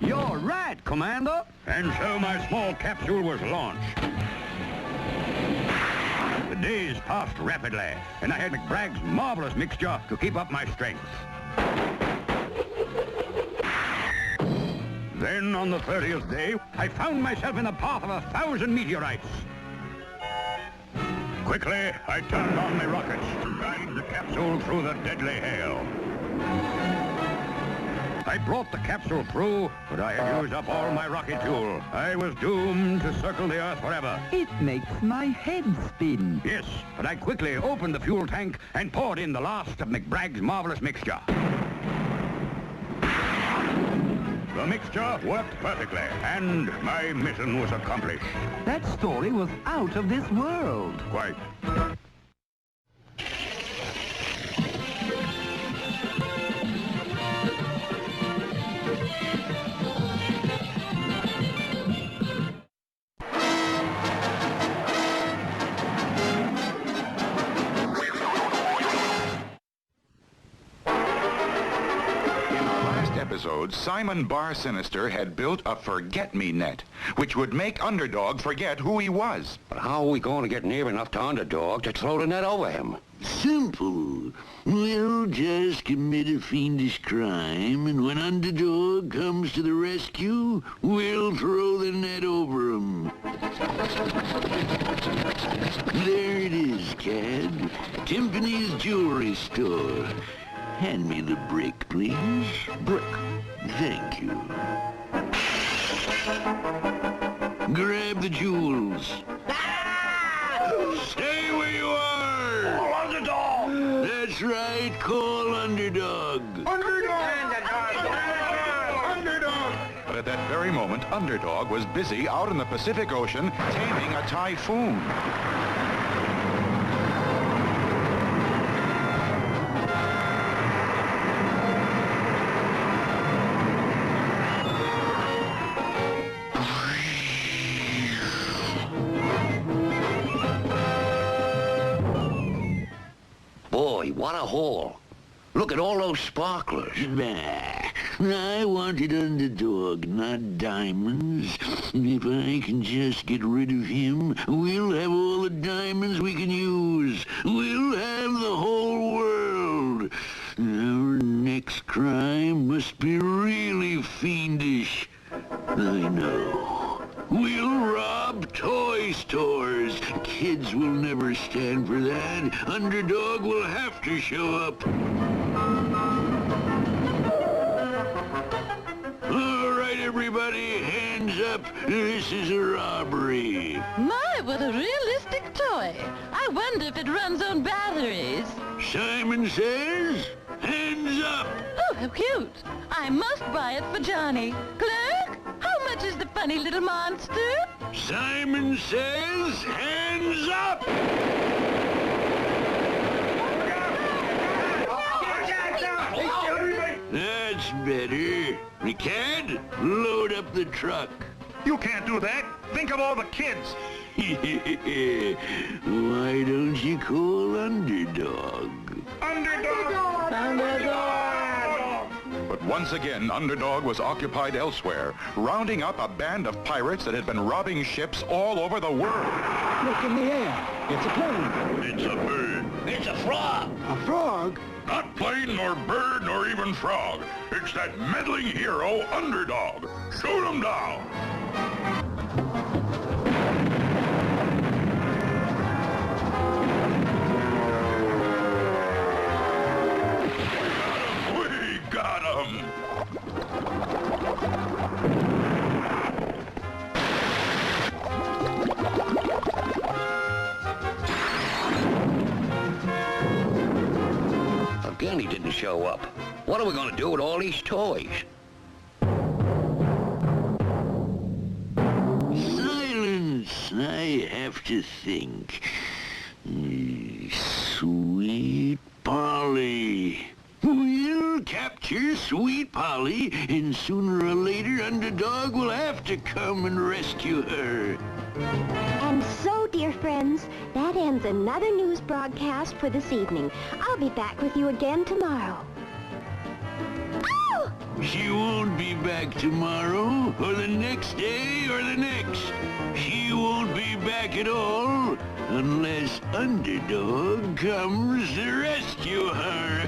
You're right, Commander. And so my small capsule was launched. The days passed rapidly, and I had McBragg's marvelous mixture to keep up my strength. Then, on the 30th day, I found myself in the path of 1,000 meteorites. Quickly, I turned on my rockets to guide the capsule through the deadly hail. I brought the capsule through, but I had used up all my rocket fuel. I was doomed to circle the Earth forever. It makes my head spin. Yes, but I quickly opened the fuel tank and poured in the last of McBragg's marvelous mixture. The mixture worked perfectly, and my mission was accomplished. That story was out of this world. Quite. Simon Bar Sinister had built a forget-me-net, which would make Underdog forget who he was. But how are we going to get near enough to Underdog to throw the net over him? Simple. We'll just commit a fiendish crime, and when Underdog comes to the rescue, we'll throw the net over him. There it is, Cad. Timpany's jewelry store. Hand me the brick, please. Brick. Thank you. Grab the jewels. Stay where you are! Call Underdog! That's right, call Underdog. Underdog! Underdog! But at that very moment, Underdog was busy out in the Pacific Ocean taming a typhoon. What a haul. Look at all those sparklers. Bah, I wanted Underdog, not diamonds. If I can just get rid of him, we'll have all the diamonds we can use. We'll have the whole world. Our next crime must be really fiendish. I know. We'll rob toy stores. Kids will never stand for that. Underdog will have to show up. All right, everybody, hands up. This is a robbery. My, what a realistic toy. I wonder if it runs on batteries. Simon says, hands up. Oh, how cute. I must buy it for Johnny. Clerk, how much is the funny little monster? Simon says, hands up. That's better. McCad, load up the truck. You can't do that. Think of all the kids. Why don't you call Underdog? Underdog! Underdog! But once again, Underdog was occupied elsewhere, rounding up a band of pirates that had been robbing ships all over the world. Look in the air. It's a plane. It's a bird. It's a frog. A frog? Not plane, nor bird, nor even frog. It's that meddling hero, Underdog. Shoot him down. We got him. Again, he didn't show up. What are we going to do with all these toys? Silence! I have to think. Sweet Polly. We'll capture Sweet Polly, and sooner or later Underdog will have to come and rescue her. And so, dear friends, that ends another news broadcast for this evening. I'll be back with you again tomorrow. Oh! She won't be back tomorrow, or the next day, or the next. She won't be back at all unless Underdog comes to rescue her.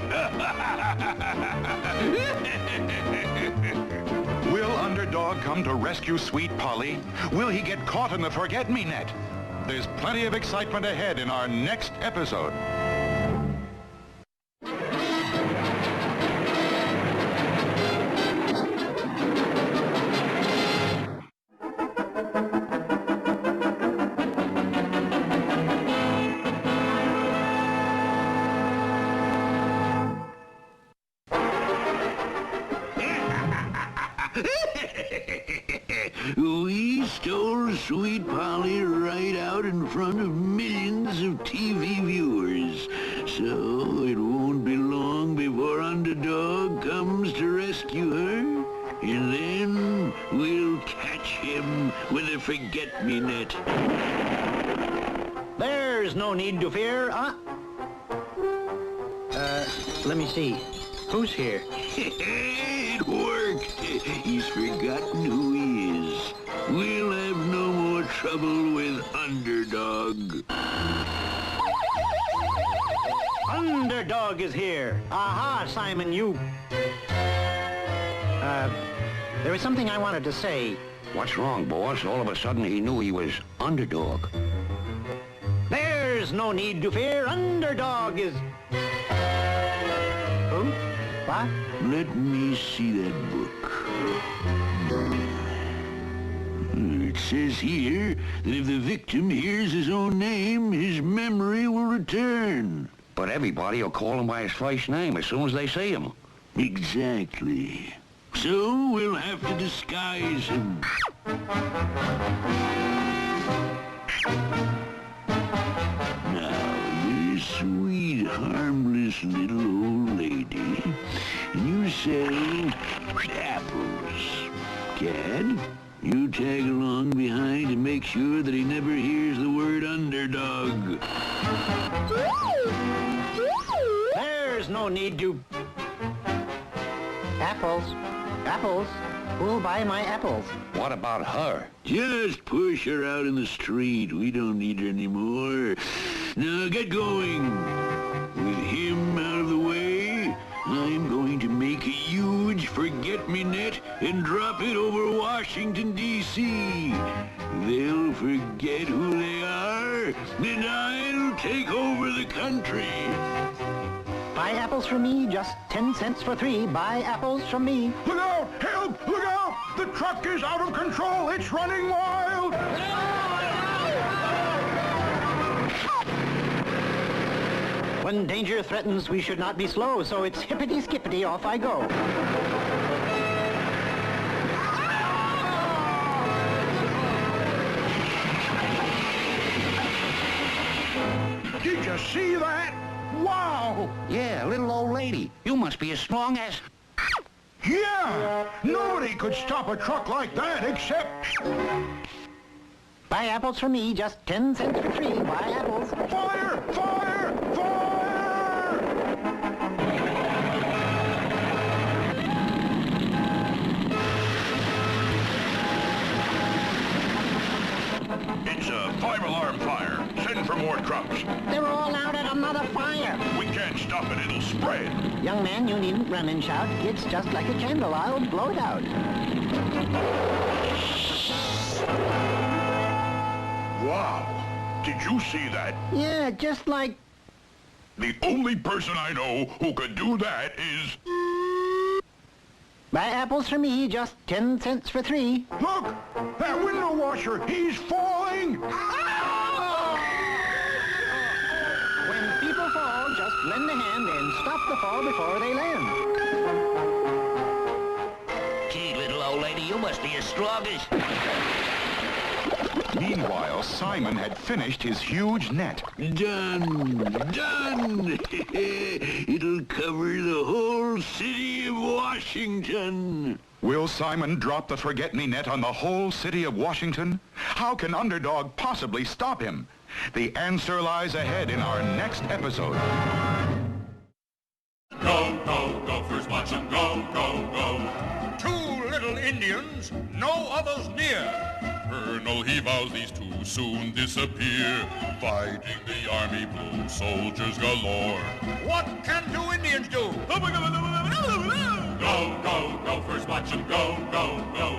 Will Underdog come to rescue Sweet Polly? Will he get caught in the forget-me-net? There's plenty of excitement ahead in our next episode. We stole Sweet Polly right out in front of millions of TV viewers. So it won't be long before Underdog comes to rescue her. And then we'll catch him with a forget-me-net. There's no need to fear. Let me see. Who's here? It worked. He's forgotten who he is. We'll have no more trouble with Underdog. Underdog is here. Aha, Simon, you... there was something I wanted to say. What's wrong, boss? All of a sudden he knew he was Underdog. There's no need to fear. Underdog is... Who? What? Let me see that book. It says here that if the victim hears his own name, his memory will return. But everybody will call him by his first name as soon as they see him. Exactly. So we'll have to disguise him. Now, you're a sweet, harmless little old lady, and you sell apples. Cad, you tag along behind and make sure that he never hears the word Underdog. There's no need to... Apples. Apples. Who'll buy my apples? What about her? Just push her out in the street. We don't need her anymore. Now get going. With him out of the way, I'm going to make a huge forget-me-net and drop it over Washington, D.C. They'll forget who they are, and I'll take over the country. Buy apples from me, just 10 cents for 3. Buy apples from me. Look out! Help! Look out! The truck is out of control! It's running wild! When danger threatens, we should not be slow, so it's hippity-skippity, off I go. Did you see that? Wow! Yeah, little old lady. You must be as strong as... Yeah! Nobody could stop a truck like that except... Buy apples from me, just 10 cents for 3. Buy apples. Fire! Fire! Fire! It's a 5-alarm fire. Send for more trucks. They're all out at another fire. We can't stop it. It'll spread. Young man, you needn't run and shout. It's just like a candle. I'll blow it out. Wow. Did you see that? Yeah, just like... The only person I know who could do that is... Buy apples for me, just 10 cents for 3. Look! That window washer! He's falling! When people fall, just lend a hand and stop the fall before they land. Gee, little old lady, you must be as strong as... Meanwhile, Simon had finished his huge net. Done! Done! It'll cover the whole city of Washington. Will Simon drop the forget-me-net on the whole city of Washington? How can Underdog possibly stop him? The answer lies ahead in our next episode. Go, go, gophers, watch 'em go, go, go. 2 little Indians, no others near. Colonel, he vows these 2 soon disappear. Fighting the army blue, soldiers galore. What can 2 Indians do? Go, go, gophers, watch 'em go, go, go.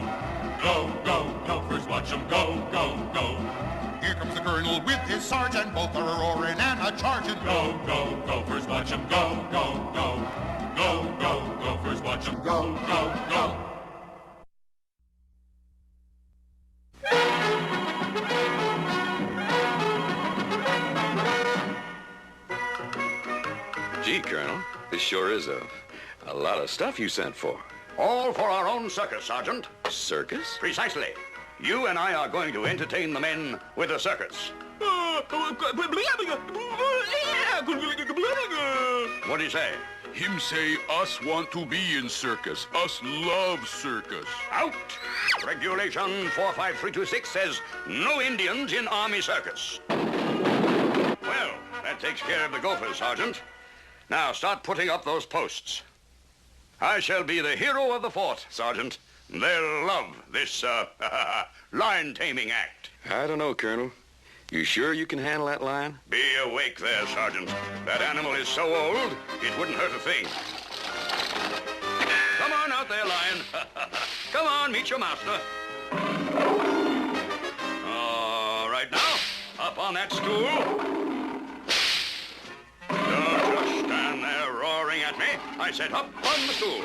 Go, go, gophers, watch 'em go, go, go. Here comes the colonel with his sergeant, both are a-roaring and a-charging. Go, go, gophers, watch 'em go, go, go. Go, go, gophers, watch 'em go, go, go. Gee, Colonel, this sure is a lot of stuff you sent for. All for our own circus, Sergeant. Circus? Precisely. You and I are going to entertain the men with a circus. What do you say? Him say us want to be in circus. Us love circus. Out! Regulation 45326 says no Indians in Army circus. Well, that takes care of the gophers, Sergeant. Now start putting up those posts. I shall be the hero of the fort, Sergeant. They'll love this, lion-taming act. I don't know, Colonel. You sure you can handle that lion? Be awake there, Sergeant. That animal is so old, it wouldn't hurt a thing. Come on out there, lion. Come on, meet your master. All right now, up on that stool. Don't just stand there roaring at me. I said up on the stool.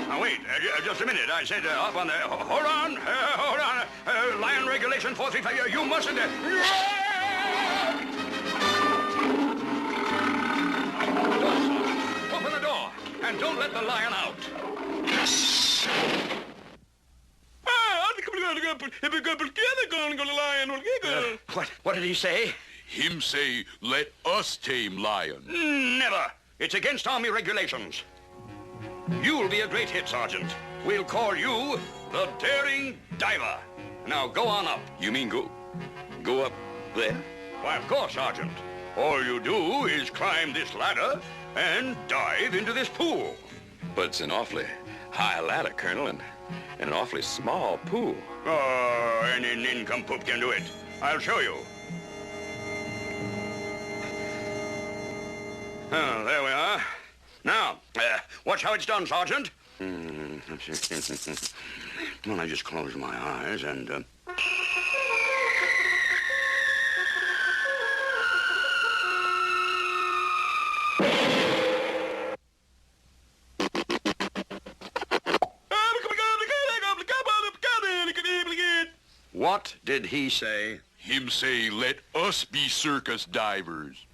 Now, wait, just a minute. I said up on the... Hold on, hold on. Lion regulation 435, you mustn't... Open the door, and don't let the lion out. What did he say? Him say, let us tame lion. Never. It's against Army regulations. You'll be a great hit, Sergeant. We'll call you the Daring Diver. Now go on up. You mean go up there? Why, of course, Sergeant. All you do is climb this ladder and dive into this pool. But it's an awfully high ladder, Colonel, and an awfully small pool. Oh, any nincompoop can do it. I'll show you. Oh, there we are. Now, watch how it's done, Sergeant. Well, I just close my eyes and... What did he say? Him say, let us be circus divers.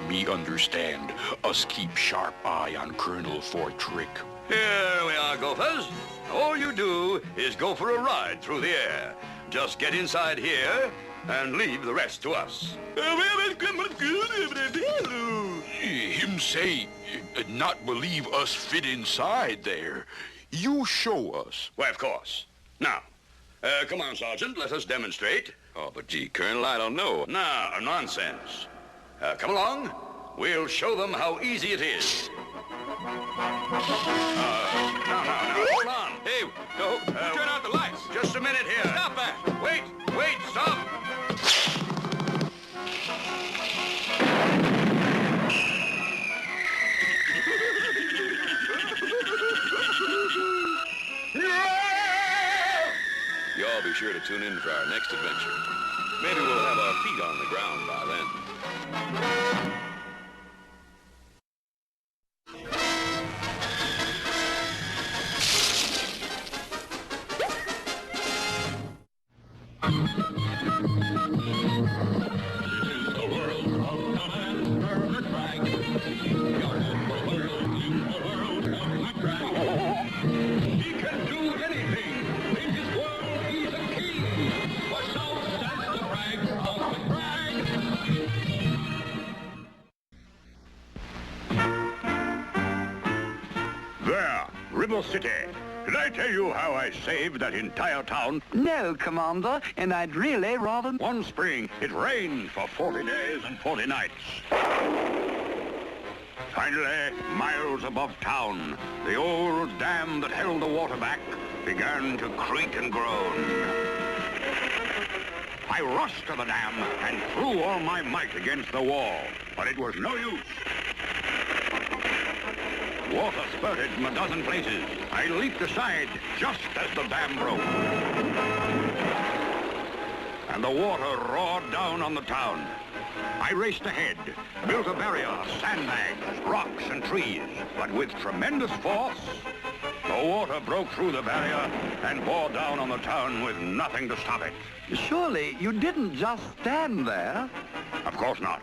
Me understand. Us keep sharp eye on Colonel for trick. Here we are, gophers. All you do is go for a ride through the air. Just get inside here and leave the rest to us. Him say, not believe us fit inside there. You show us. Why, of course. Now, come on, Sergeant, let us demonstrate. Oh, but gee, Colonel, I don't know. No, nonsense. Come along. We'll show them how easy it is. Now, hold on. Hey, turn out the lights. Just a minute here. Stop that. Wait, stop. Y'all be sure to tune in for our next adventure. Maybe we'll have our feet on the ground by then. Perfect your city. Did I tell you how I saved that entire town? No, Commander, and I'd really rather... One spring, it rained for 40 days and 40 nights. Finally, miles above town, the old dam that held the water back began to creak and groan. I rushed to the dam and threw all my might against the wall, but it was no use. Water spurted from a dozen places. I leaped aside just as the dam broke. And the water roared down on the town. I raced ahead, built a barrier, sandbags, rocks, and trees. But with tremendous force, the water broke through the barrier and bore down on the town with nothing to stop it. Surely you didn't just stand there? Of course not.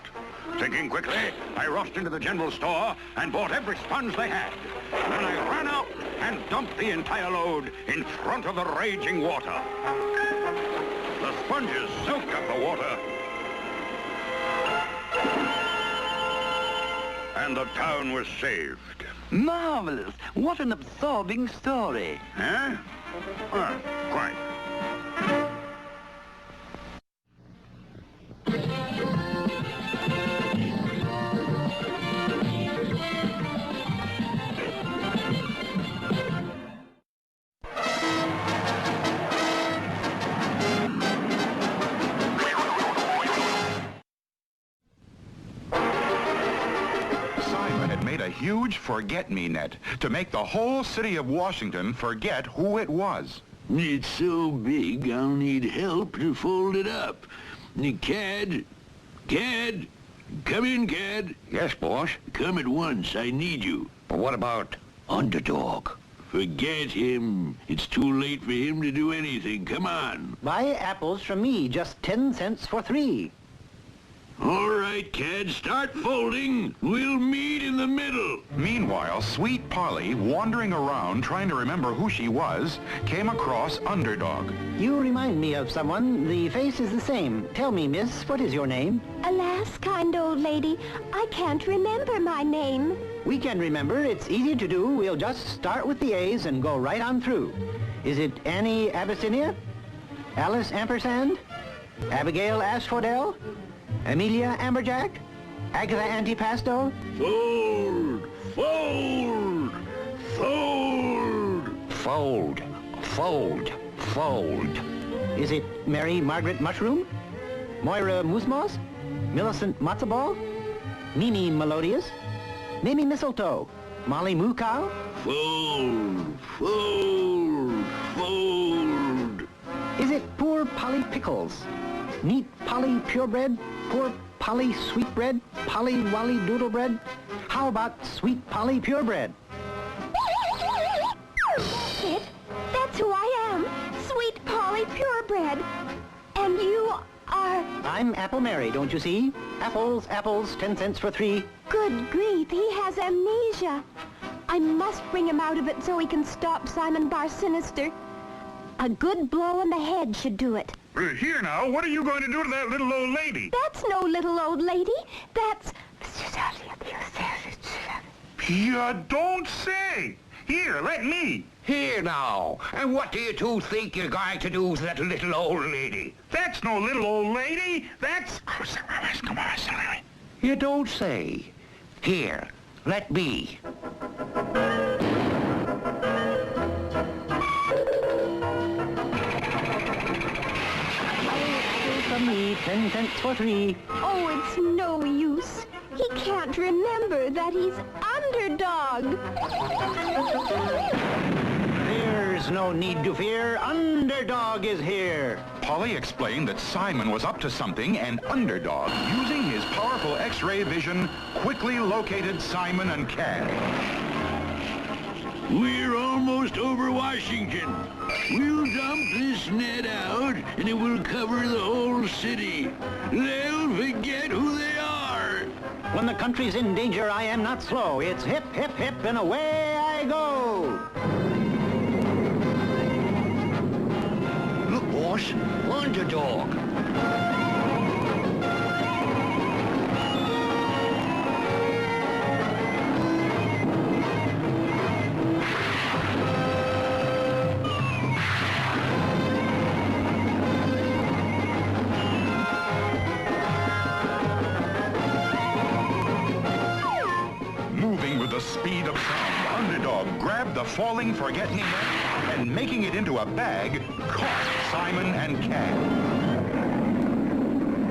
Thinking quickly, I rushed into the general store and bought every sponge they had. Then I ran out and dumped the entire load in front of the raging water. The sponges soaked up the water, and the town was saved. Marvelous. What an absorbing story. Eh? Quite. A huge forget-me-net to make the whole city of Washington forget who it was. It's so big, I'll need help to fold it up. Cad, come in, Cad. Yes, boss? Come at once, I need you. But what about Underdog? Forget him. It's too late for him to do anything. Come on. Buy apples from me, just 10 cents for 3. All right, Cad, start folding. We'll meet in the middle. Meanwhile, Sweet Polly, wandering around trying to remember who she was, came across Underdog. You remind me of someone. The face is the same. Tell me, miss, what is your name? Alas, kind old lady, I can't remember my name. We can remember. It's easy to do. We'll just start with the A's and go right on through. Is it Annie Abyssinia? Alice Ampersand? Abigail Asphodel? Amelia Amberjack? Agatha Antipasto? Fold! Fold! Fold! Fold! Fold! Fold! Is it Mary Margaret Mushroom? Moira Moosmoss? Millicent Matzo Mimi Melodious? Mamie Mistletoe? Molly Moo Cow? Fold! Fold! Fold! Is it Poor Polly Pickles? Neat Polly Purebred? Poor Polly Sweetbread? Polly Wally Doodlebread? How about Sweet Polly Purebred? That's it. That's who I am. Sweet Polly Purebred. And you are... I'm Apple Mary, don't you see? Apples, apples, 10 cents for 3. Good grief, he has amnesia. I must bring him out of it so he can stop Simon Bar Sinister. A good blow on the head should do it. Here now, what are you going to do to that little old lady? That's no little old lady. That's... You don't say. Here, let me. Here now. And what do you two think you're going to do to that little old lady? That's no little old lady. That's... You don't say. Here, let me. From me, 10 cents for 3. Oh, it's no use. He can't remember that he's Underdog. There's no need to fear. Underdog is here. Polly explained that Simon was up to something, and Underdog, using his powerful X-ray vision, quickly located Simon and Cad. We're almost over Washington. We'll dump this net out, and it will cover the whole city. They'll forget who they are. When the country's in danger, I am not slow. It's hip, hip, hip, and away I go. Look, boss, Underdog. the falling forget-me-not and making it into a bag, caught Simon and Cad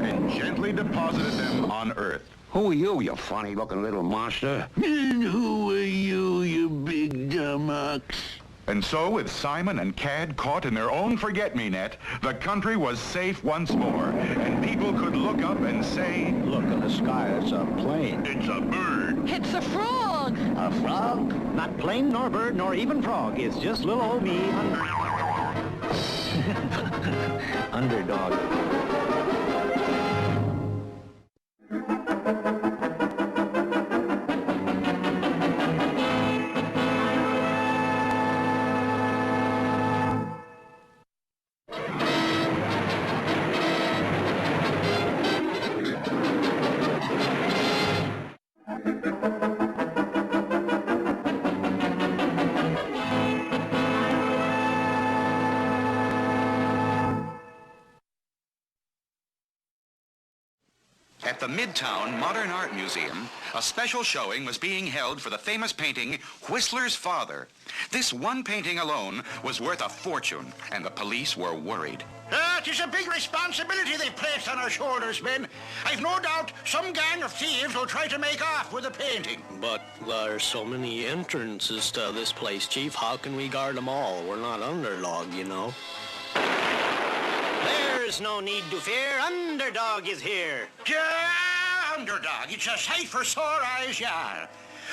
and gently deposited them on Earth. Who are you funny-looking little monster? And who are you big dumb ox? And so, with Simon and Cad caught in their own forget-me-net, the country was safe once more, and people could look up and say, "Look in the sky, it's a plane." "It's a bird." It's a frog. A frog? Not plane, nor bird, nor even frog. It's just little old me. Underdog. At the Midtown Modern Art Museum, a special showing was being held for the famous painting, Whistler's Father. This one painting alone was worth a fortune, and the police were worried. It is a big responsibility they placed on our shoulders, men. I've no doubt some gang of thieves will try to make off with the painting. But there's so many entrances to this place, Chief. How can we guard them all? We're not Underdog, you know. There's no need to fear. Underdog is here. Underdog, it's a sight for sore eyes, y'all.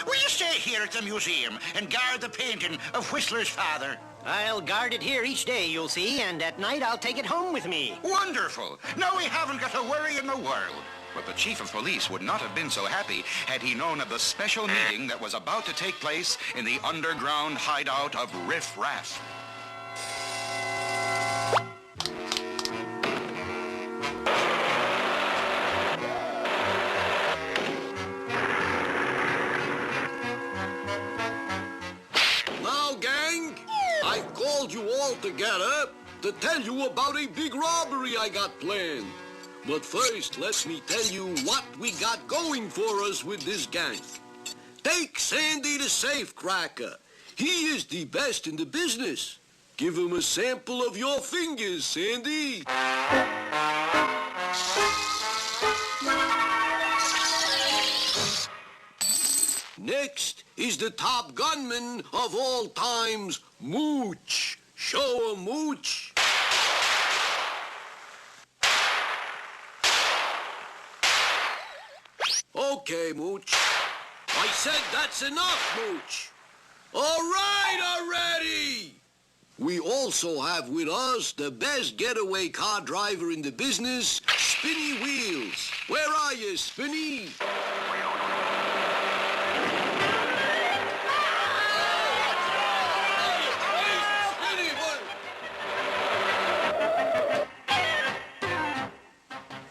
Will you stay here at the museum and guard the painting of Whistler's father? I'll guard it here each day, you'll see, and at night I'll take it home with me. Wonderful. Now we haven't got a worry in the world. But the chief of police would not have been so happy had he known of the special meeting that was about to take place in the underground hideout of Riff Raff. I've called you all together to tell you about a big robbery I got planned. But first, let me tell you what we got going for us with this gang. Take Sandy the safecracker. He is the best in the business. Give him a sample of your fingers, Sandy. Next is the top gunman of all times, Mooch. Show 'em, Mooch. Okay, Mooch. I said that's enough, Mooch. All right already. We also have with us the best getaway car driver in the business, Spinny Wheels. Where are you, Spinny?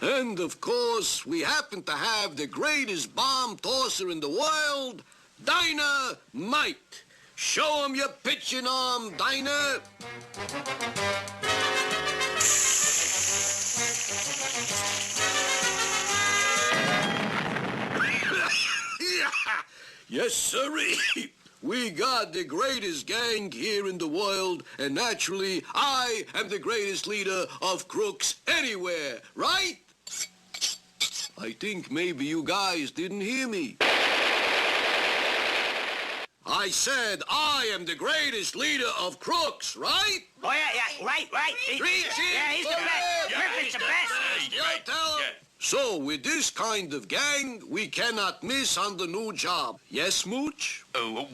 And, of course, we happen to have the greatest bomb tosser in the world, Dynamite. Show 'em your pitching arm, Dyna. Yes, sirree. We got the greatest gang here in the world, and naturally, I am the greatest leader of crooks anywhere, right? I think maybe you guys didn't hear me. I said I am the greatest leader of crooks, right? Oh, yeah, right. Three cheers. Yeah, he's the best. Griffith's the best. So, with this kind of gang, we cannot miss on the new job. Yes, Mooch?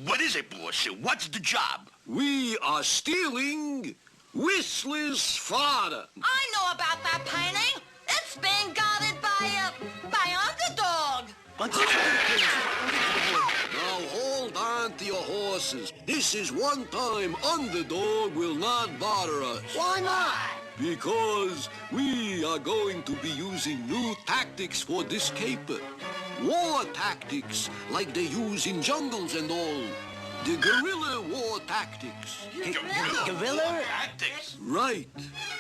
What is it, boss? What's the job? We are stealing Whistler's father. I know about that painting. It's being guarded by Underdog. Now hold on to your horses. This is one time Underdog will not bother us. Why not? Because we are going to be using new tactics for this caper. War tactics like they use in jungles and all. The guerrilla war tactics. Guerrilla? Tactics? Right.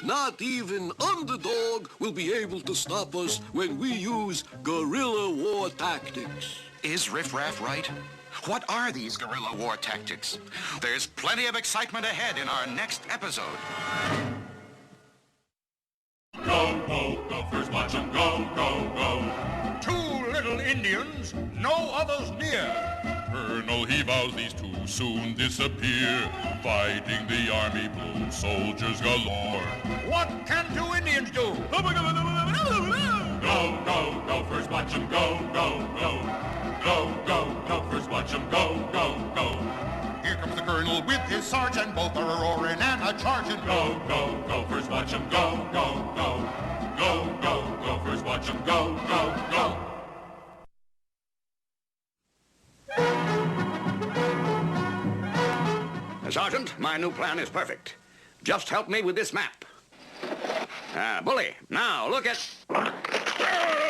Not even Underdog will be able to stop us when we use guerrilla war tactics. Is Riff Raff right? What are these guerrilla war tactics? There's plenty of excitement ahead in our next episode. Go, go, gophers, watch 'em go, go, go. 2 little Indians, no others near. Colonel, he vows these 2 soon disappear. Fighting the army blue, soldiers galore. What can 2 Indians do? Go, go, gophers, watch 'em go, go, go. Go, go, gophers, watch 'em go, go, go. Here comes the colonel with his sergeant, both are a-roaring and a-charging. Go, go, gophers, watch 'em go, go, go. Go, go, gophers, watch 'em go, go, go. Sergeant, my new plan is perfect. Just help me with this map. Bully, now look at...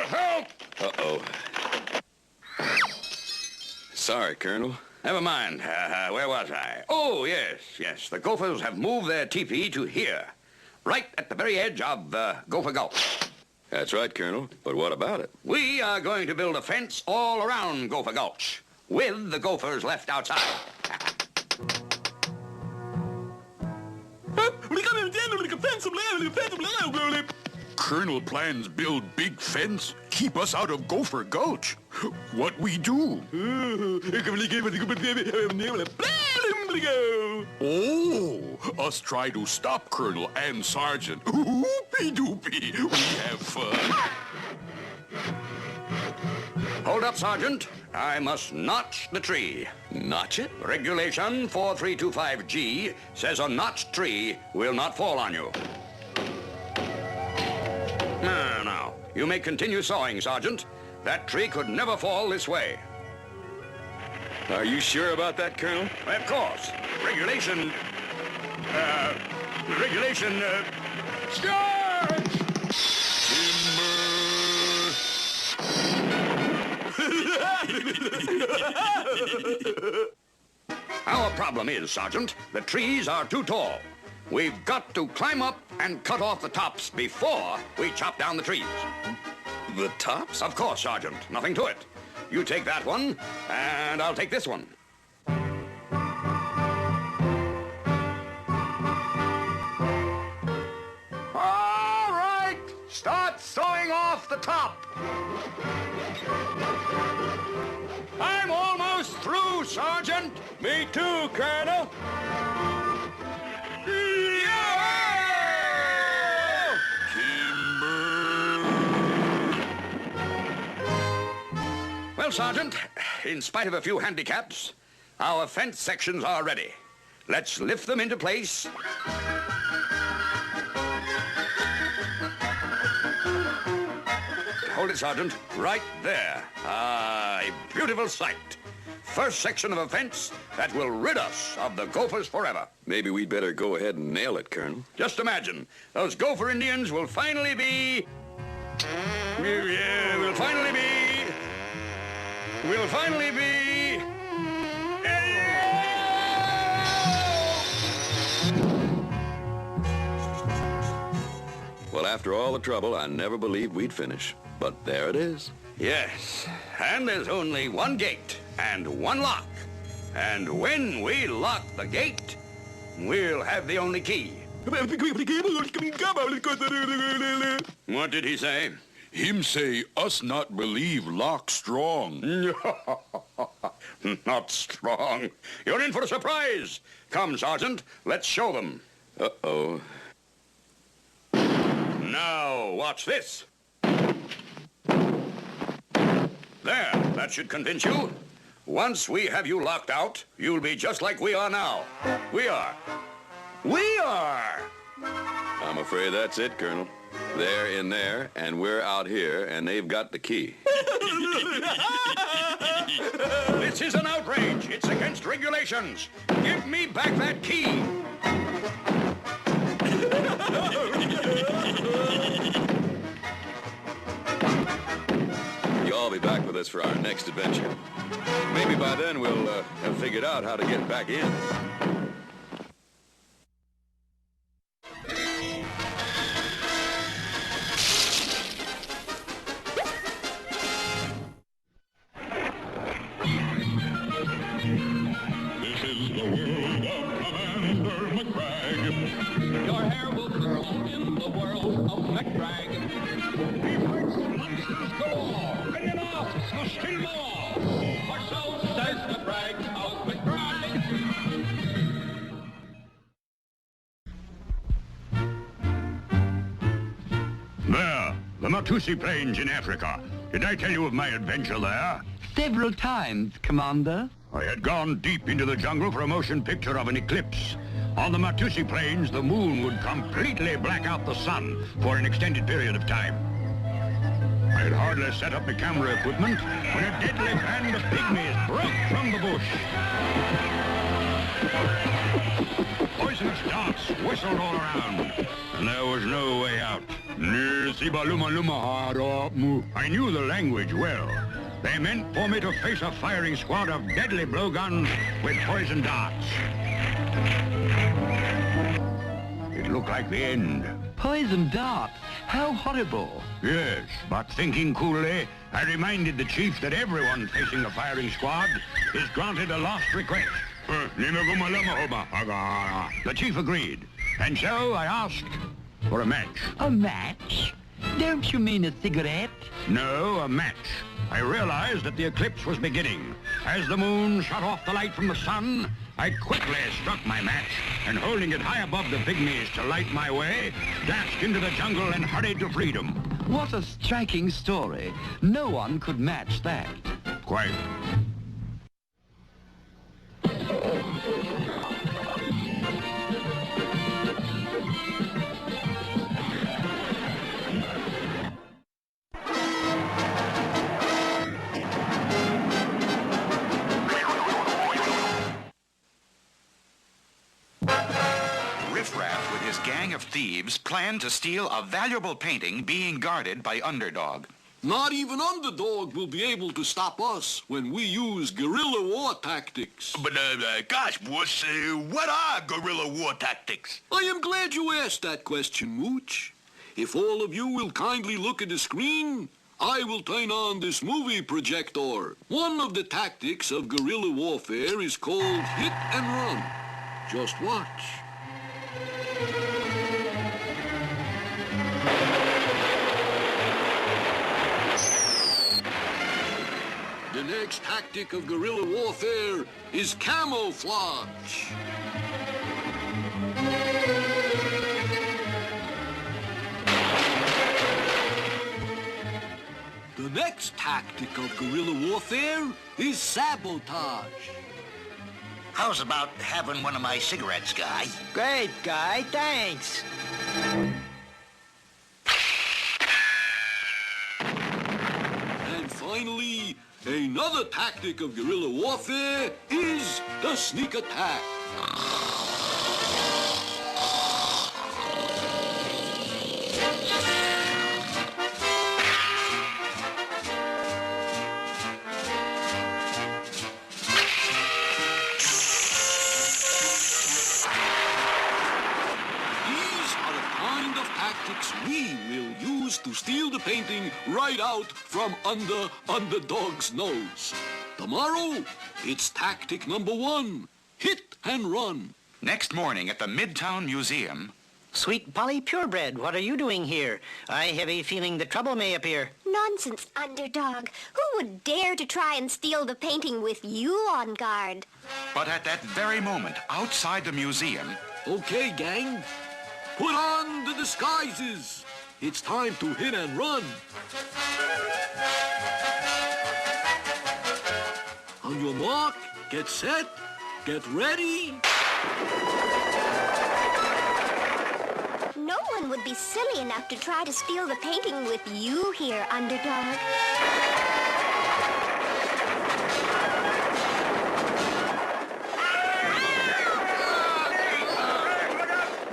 Help! Uh-oh. Sorry, Colonel. Never mind. Where was I? Oh, yes. The Gophers have moved their teepee to here, right at the very edge of Gopher Gulch. That's right, Colonel. But what about it? We are going to build a fence all around Gopher Gulch, with the Gophers left outside. Colonel plans build big fence, keep us out of Gopher Gulch. What we do? Oh, us try to stop Colonel and Sergeant. Oopie-doopie, we have fun. Hold up, Sergeant. I must notch the tree. Notch it? Regulation 4325G says a notched tree will not fall on you. Now, you may continue sawing, Sergeant. That tree could never fall this way. Are you sure about that, Colonel? Of course. Regulation... Charge! Our problem is, Sergeant, the trees are too tall. We've got to climb up and cut off the tops before we chop down the trees. The tops? Of course, Sergeant. Nothing to it. You take that one, and I'll take this one. All right! Start sawing off the top! I'm almost through, Sergeant! Me too, Colonel! Well, Sergeant, in spite of a few handicaps, our fence sections are ready. Let's lift them into place. Hold it, Sergeant. Right there. A beautiful sight. First section of a fence that will rid us of the Gophers forever. Maybe we'd better go ahead and nail it, Colonel. Just imagine, those Gopher Indians will finally be... We'll finally be... Well, after all the trouble, I never believed we'd finish. But there it is. Yes, and there's only one gate and one lock. And when we lock the gate, we'll have the only key. What did he say? Him say us not believe lock strong. Not strong. You're in for a surprise. Come, Sergeant, let's show them. Uh-oh. Now, watch this. There, that should convince you. Once we have you locked out, you'll be just like we are now. We are. I'm afraid that's it, Colonel. They're in there, and we're out here, and they've got the key. This is an outrage. It's against regulations. Give me back that key. You'll be back with us for our next adventure. Maybe by then we'll have figured out how to get back in. Paperback drag. He fights monsters galore. Minion asks for still more. For so says the drag of the drag. There, the Matusi Plains in Africa. Did I tell you of my adventure there? Several times, Commander. I had gone deep into the jungle for a motion picture of an eclipse. On the Matusi Plains, the moon would completely black out the sun for an extended period of time. I had hardly set up the camera equipment when a deadly band of pygmies broke from the bush. Poisonous darts whistled all around, and there was no way out. I knew the language well. They meant for me to face a firing squad of deadly blowguns with poison darts. It looked like the end. Poison darts? How horrible. Yes, but thinking coolly, I reminded the chief that everyone facing a firing squad is granted a last request. The chief agreed, and so I asked for a match. A match? Don't you mean a cigarette? No, a match. I realized that the eclipse was beginning. As the moon shut off the light from the sun, I quickly struck my match, and holding it high above the pygmies to light my way, dashed into the jungle and hurried to freedom. What a striking story. No one could match that. Quite. Riff Raff with his gang of thieves planned to steal a valuable painting being guarded by Underdog. Not even Underdog will be able to stop us when we use guerrilla war tactics. But, gosh, boss, what are guerrilla war tactics? I am glad you asked that question, Mooch. If all of you will kindly look at the screen, I will turn on this movie projector. One of the tactics of guerrilla warfare is called hit and run. Just watch. The next tactic of guerrilla warfare is camouflage. The next tactic of guerrilla warfare is sabotage. How's about having one of my cigarettes, Guy? Great, Guy. Thanks. And finally, another tactic of guerrilla warfare is the sneak attack. We will use to steal the painting right out from under Underdog's nose. Tomorrow, it's tactic number 1, hit and run. Next morning at the Midtown Museum... Sweet Polly Purebred, what are you doing here? I have a feeling that trouble may appear. Nonsense, Underdog. Who would dare to try and steal the painting with you on guard? But at that very moment, outside the museum... Okay, gang. Put on the disguises. It's time to hit and run. On your mark, get set, get ready. No one would be silly enough to try to steal the painting with you here, Underdog.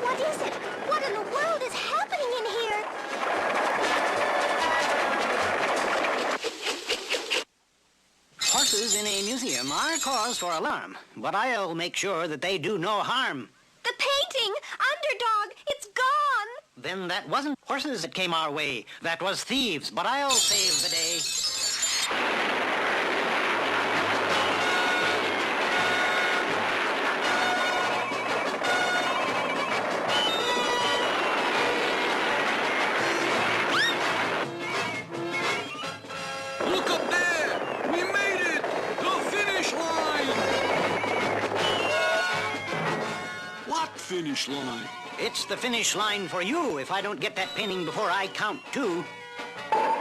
What is it? What in the world is happening in here? Horses in a museum are cause for alarm, but I'll make sure that they do no harm. The painting! Underdog! It's gone! Then that wasn't horses that came our way. That was thieves, but I'll save the day. finish line. It's the finish line for you if I don't get that painting before I count 2. Run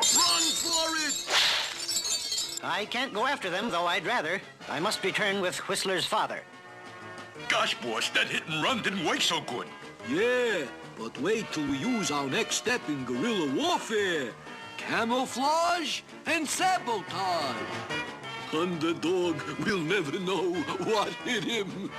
for it! I can't go after them, though I'd rather. I must return with Whistler's father. Gosh, boss, that hit and run didn't work so good. Yeah, but wait till we use our next step in guerrilla warfare. Camouflage and sabotage. Underdog will never know what hit him.